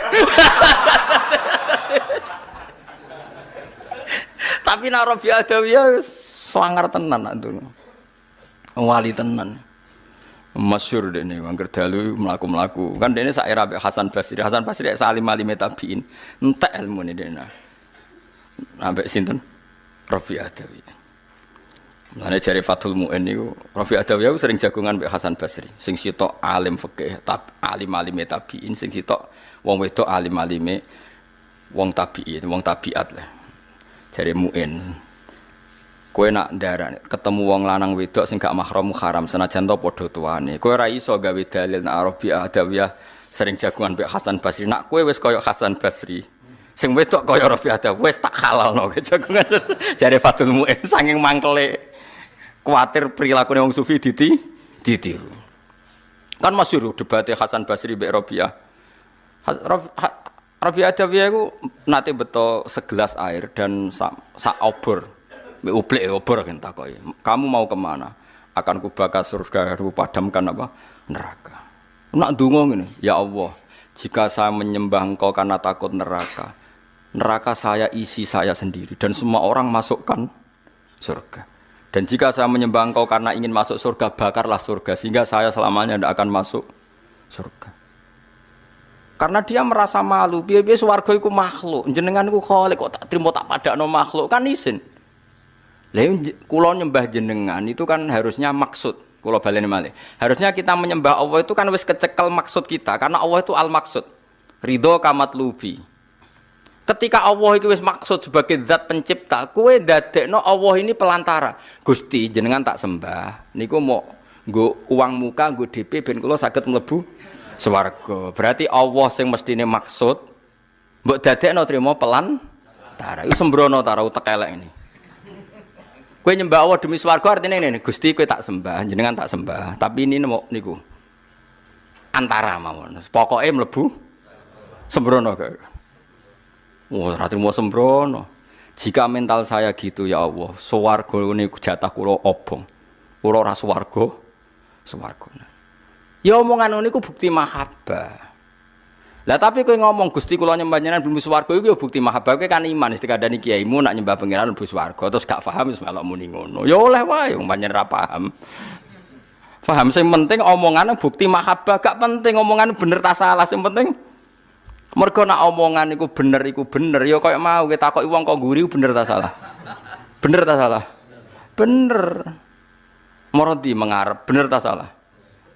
Tapi nek Rabi'ah Adawiyah swanger tenan nak ngono. Wali tenan. Masyhur dene angger dalu mlaku-mlaku. Kan dene sak era Hasan Basri. Hasan Basri salim alime tabiin. Entek ilmune dene. Ambek sinten? Rabi'ah Adawiyah. Mulane jare Fathul Mu'in niku Rabi'ah Adawiyah sering jagongan mbek Hasan Basri. Sing sitok alim fikih, alim-alime tabiin, sing sitok wong wedok alim-alime wong tabiin, wong tabiat lah. Jare Mu'in. Kowe nak ndarani ketemu wong lanang wedok sing gak mahram haram senajan to padha tuane. Kowe ora iso gawe dalil nek Rabi'ah Adawiyah sering jagungan mbek Hasan Basri. Nak kowe wis kaya Hasan Basri, sing wedok kaya Rabi'ah Adawiyah wis tak halalno jagungan. Jare Fathul Mu'in saking mangkele kuwatir prilakune wong sufi ditiru. Kan masyhur debate Hasan Basri mbek Rabi'ah. Rabi'ah Adawiyah iku nate beto segelas air dan sak obor. Ublek obor kan takoki. Kamu mau kemana? Akan kubakar surga, padamkan apa? Neraka. Nak ndonga ngene, ya Allah, jika saya menyembah Engkau karena takut neraka, neraka saya isi saya sendiri dan semua orang masukkan surga. Dan jika saya menyembah Engkau karena ingin masuk surga, bakarlah surga sehingga saya selamanya tidak akan masuk surga. Karena dia merasa malu, piye-piye swarga iku makhluk, jenengan iku khalik kok tak trimo tak padakno makhluk kan isin. Lah kula nyembah jenengan itu kan harusnya maksud. Kula baleni malih. Harusnya kita menyembah Allah itu kan wis kecekel maksud kita karena Allah itu al-maksud. Ridho kamatlubi. Ketika Allah itu wis maksud sebagai zat pencipta, kowe ndadekno Allah ini pelantara. Gusti jenengan tak sembah. Niku mau nggo uang muka, nggo DP ben kula saged mlebu swarga. Berarti Allah sing mestine maksud mbok dadekno trimo pelantara. Iku sembrono ta ora utek elek ini. Kowe nyembah Allah demi swarga artine ngene, Gusti kowe tak sembah, jenengan tak sembah, tapi ini niku antara mawon. Pokoke mlebu sembrono kae. Ora trimo sembrono. Jika mental saya gitu ya Allah, swarga niku jatah kula obong. Kula ora swarga. Ya omongan niku bukti mahabbah. Lah tapi kowe ngomong Gusti kula nyembah jenengan mlebu swarga iku ya bukti mahabbah kowe kan iman istikadane kiaimu nak nyembah pangeran mlebu swarga terus gak paham wis melok muni ngono. Ya oleh wae wong pancen ra paham. Paham sing penting omongane bukti mahabbah, gak penting omongane bener ta salah, sing penting Mergo nak omongan iku bener ya kaya mau takoki wong kok nguri bener ta salah? Bener ta salah? Bener. Morodi mengarep bener ta salah?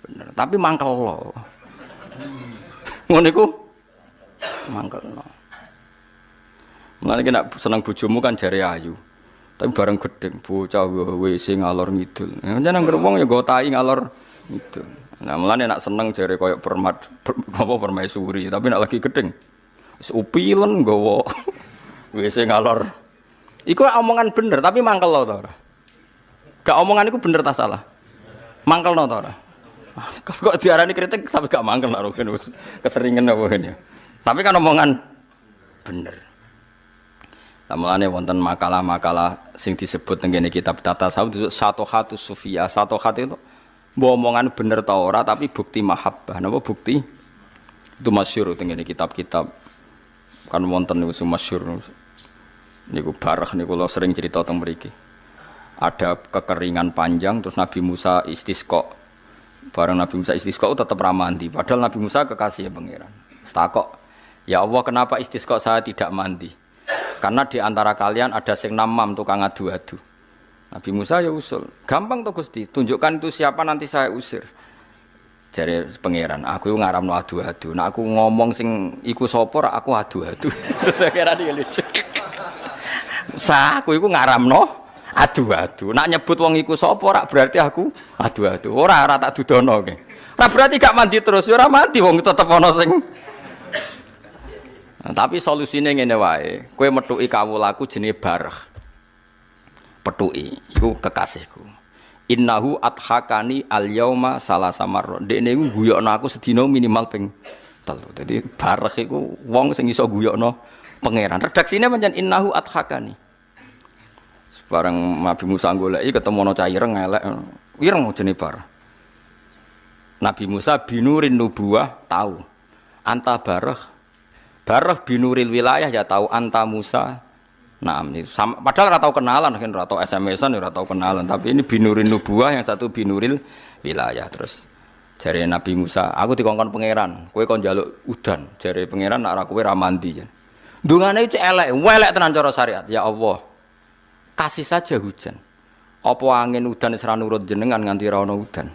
Bener. Tapi mangkel lo. Ngono iku mangkelno. Mulane nek seneng bojomu kan jare ayu. Tapi bareng gedeng bocah WC ngalor ngidul. Yen nang wong ya nggo tai ngalor ngidul. Nah, mulane nek seneng jare koyo permaisuri, tapi nek lagi gedeng wis upilen nggawa WC ngalor. Iku omongan bener tapi mangkel lo ta ora? Gak omongan iku bener ta salah? Mangkelno ta ora? Kok diarani kritik tapi gak mangkel nek keseringan apa ngene. Tapi kan omongan bener. Mulane wonten makalah-makalah sing disebut teng kene kitab tata sawut satu hatu sufia. Satu hatu itu mbok omongan bener ta ora tapi bukti mahabbah. Napa bukti? Itu masyhur teng kene kitab-kitab. Kan wonten niku masyhur. Niku barah niku kula sering cerita teng mriki. Ada kekeringan panjang terus Nabi Musa istisqa. Bareng Nabi Musa istisqa tetap ramandi. Padahal Nabi Musa kekasih pangeran. Setakok, ya Allah kenapa istisqa saya tidak mandi? Karena di antara kalian ada sing namam tukang adu-adu. Nabi Musa ya usul, gampang toh Gusti, tunjukkan itu siapa nanti saya usir. Jare pangeran, aku ngaramno adu-adu. Nek aku ngomong sing iku sapa aku adu-adu. Kira iki lucu. Aku iku ngaramno adu-adu. Nek nyebut wong iku sapa berarti aku adu-adu. Ora tak dudono ke. Ora berarti gak mandi terus, ya ora mandi wong tetep ana sing. Nah, tapi solusine ngene wae, kowe methuki kawulaku jenenge barah. Pethuki, iku kekasihku. Innahu adhakani al-yauma salasa marra. Dekne iku guyokno aku sedina minimal ping 3. Dadi barah iku wong sing iso guyokno pangeran. Redaksine pancen innahu adhakani. Sebarang Nabi Musa goleki ketemu ana cah ireng elek. Ireng jenenge barah. Nabi Musa binurin nubuwah tahu. Anta barah binuril wilayah ya tahu anta Musa. Naam ini padahal ora tau kenalan kan ora tau SMS-an ora tau kenalan tapi ini binurin nubuwah yang satu binuril wilayah. Terus jare Nabi Musa, aku dikongkon pangeran, kowe kon njaluk udan. Jare pangeran nek ora kowe ra mandi. Dungane cek elek tenan cara syariat. Ya Allah, kasih saja hujan. Apa angin udan wis ra nurut jenengan nganti ra ono udan?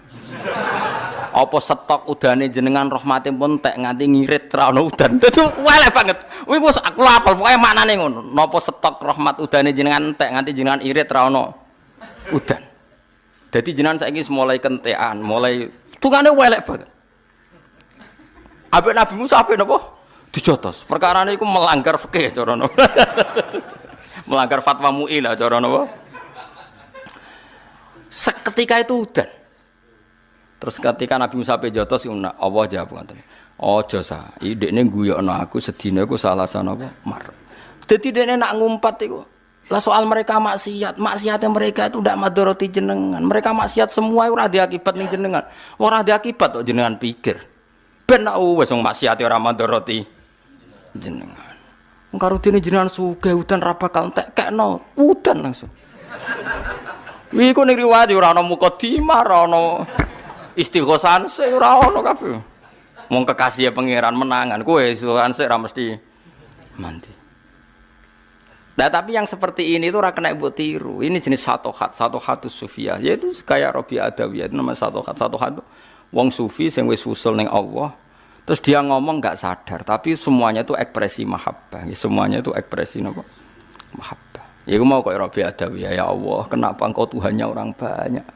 Apa stok udane jenengan rahmate pun tek nganti ngirit ra ono udan. Dadi elek banget. Kuwi aku apal pokoke maknane ngono. Napa stok rahmat udane jenengan tek nganti jenengan irit ra ono udan. Dadi jenengan saiki mulai kentekan, mulai tukane elek banget. Ambek Nabi Musa ape napa? Dijotos. Perkarane iku melanggar fikih cara napa. Melanggar fatwa MUI lah cara napa. Seketika itu udan. Terus ketika Nabi Musa pejotos Allah jawab ngoten. Aja sa, idekne guyokno aku sedina iku salah sanapa mar. Dadi dekne nak ngumpat iku. Lah soal mereka maksiatnya mereka itu ndak madharati jenengan. Mereka maksiat semua ora ada akibat ning jenengan. Ora ada akibat kok jenengan pikir. Ben nak wis wong maksiate ora madharati jenengan. Wong karo dene jenengan sugih udan ra bakal entek kekno udan langsung. Iku ning riwayat ora ana mukadimah, ora ana istighosan sik ora ono kabeh. Wong kekasih pangeran menangan kowe istighosan sik ora mesti mandi. Nah, tapi yang seperti ini itu ora kena mbok tiru. Ini jenis satu hatus sufiyah. Yaitu kayak Rabi Adawiyah itu namanya satu hat. Wong sufi sing wis usul ning Allah. Terus dia ngomong enggak sadar, tapi semuanya itu ekspresi mahabbah. Semuanya itu ekspresi napa? Mahabbah. Ya mau kayak Rabi Adawiyah, ya Allah, kenapa engkau Tuhannya orang banyak?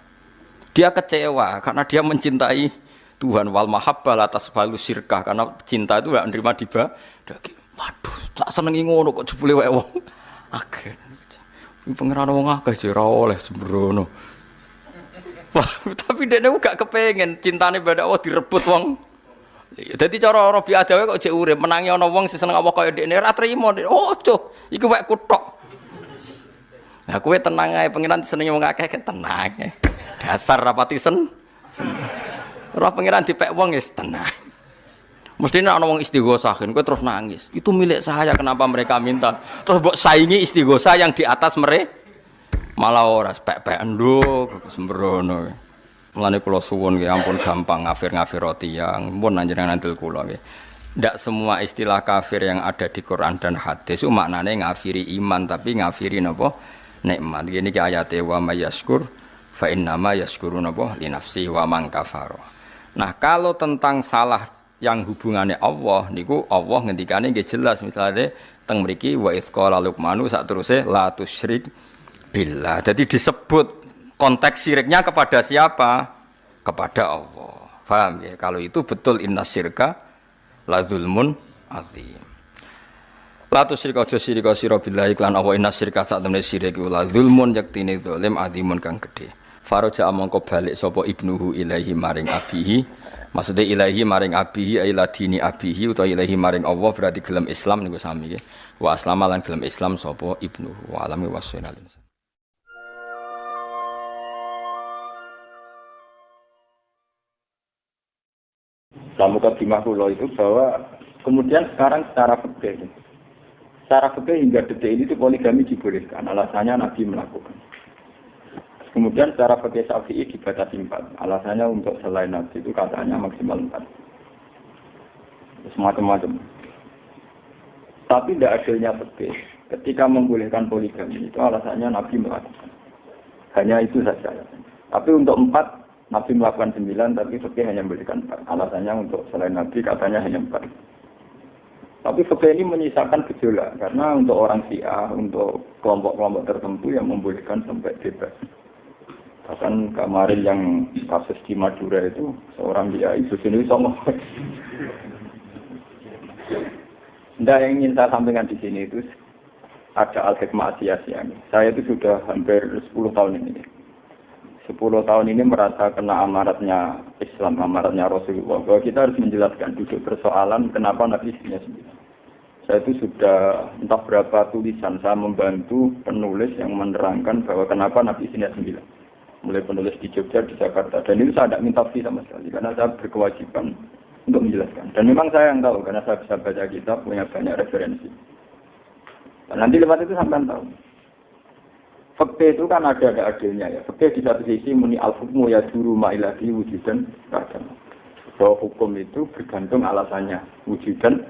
Dia kecewa karena dia mencintai Tuhan wal mahabbah atas balu syirkah karena cinta itu enggak nerima dibagi. Waduh, tak senengi ngono kok jebule wae wong. Akeh. Pangeran wong akeh ora oleh sembrono. Tapi dekne gak kepengin cintane pada Allah direbut wong. Dadi cara Rabi Adawi kok jek urip menangi ana wong sing seneng Allah kaya dekne ora trimo. Ojo, iki wae kutok. Nah kowe tenang ae pangeran senenge wong akeh tenang ae. Dasar rapati ora pangeran dipek wong wis tenang. Mestine ana wong istighosah kan kowe terus nangis. Itu milik saya kenapa mereka minta? Terus mbok saingi istighosah yang di atas mereka. Malah ora pek-pekan lho sembrono. Mulane kula suwun nggih ampun gampang ngafir-ngafiroti yang pun panjenengan andel kula nggih. Tidak semua istilah kafir yang ada di Quran dan hadis itu maknanya ngafiri iman, tapi ngafiri napa nikmat. Gini ki ayate wa may yaskur fa innama yaskuru napa li nafsi wa man kafara. Nah, kalau tentang salah yang hubungannya Allah niku Allah ngendikane nggih jelas, misalnya teng mriki wa idz qala luqmanu sak teruse la tusyrik billah. Jadi disebut konteks syiriknya kepada siapa? Kepada Allah. Paham ya? Kalau itu betul inna syirka la zulmun azim. La tusyrik aja syirik sira billahi lan apa inna syirka sak temene syirik la zulmun yaktine zalim azimun kang gedhe. Faraja mongko balik sapa ibnuhu ilaihi maring abihi. Maksudnya ilaihi maring abihi ila dini abihi utawa ilaihi maring Allah berarti gelem Islam niku sami nggih. Wa aslama lan gelem Islam sapa ibnuhu wa alami wasyinal insan. Mukadimah kula itu bahwa kemudian sekarang secara fikih hingga detik ini itu poligami dibolehkan, alasannya Nabi melakukan. Kemudian secara fikih Syafi'i dibatasi 4, alasannya untuk selain Nabi itu katanya maksimal 4. Semacam-macam. Tapi tidak adilnya fikih ketika membolehkan poligami itu alasannya Nabi melakukan. Hanya itu saja. Tapi untuk 4 Nabi melakukan 9, tapi fikih hanya memberikan 4. Alasannya untuk selain Nabi katanya hanya 4. Tapi fikih ini menyisakan gejolak, karena untuk orang Syiah, untuk kelompok-kelompok tertentu yang membolehkan sampai bebas. Bahkan kemarin yang kasus di Madura itu, seorang Syiah itu sini sama. Nah, yang ingin saya sampaikan di sini itu ada al-hikmah Asia-Asia. Saya itu sudah hampir 10 tahun ini. 10 tahun ini merasa kena amaratnya Islam, amaratnya Rasulullah. Bahwa kita harus menjelaskan duduk persoalan kenapa Nabi istrinya 9. Saya itu sudah entah berapa tulisan, saya membantu penulis yang menerangkan bahwa kenapa Nabi istrinya 9. Mulai penulis di Jogja, di Jakarta. Dan itu saya tidak minta fee sama sekali, karena saya berkewajiban untuk menjelaskan. Dan memang saya yang tahu, karena saya bisa baca kitab, punya banyak referensi. Dan nanti lewat itu sampai tahu. Fakta itu kan ada adilnya ya. Fakta di satu sisi muni al-hukmu ya duru ma'ilahi wujudan kadang. Bahwa hukum itu bergantung alasannya wujudan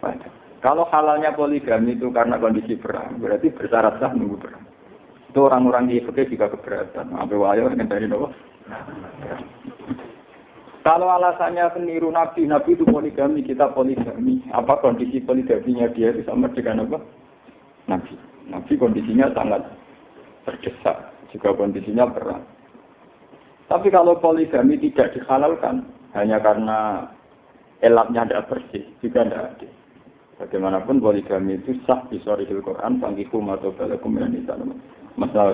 kadang. Kalau halalnya poligami itu karena kondisi perang, berarti bersyarat sah nunggu perang. Itu orang-orang di fakta juga keberatan. Apa wayo ngenteni nopo? Kalau alasannya peniru Nabi itu poligami, kita poligami. Apa kondisi poligaminya dia itu sama dengan apa? Nabi kondisinya sangat terdesak, juga kondisinya berat. Tapi kalau poligami tidak dihalalkan hanya karena elatnya tidak bersih, juga tidak adil. Bagaimanapun poligami itu sah di Sharihil Quran, fankikum atau balakum min nisa. Masalah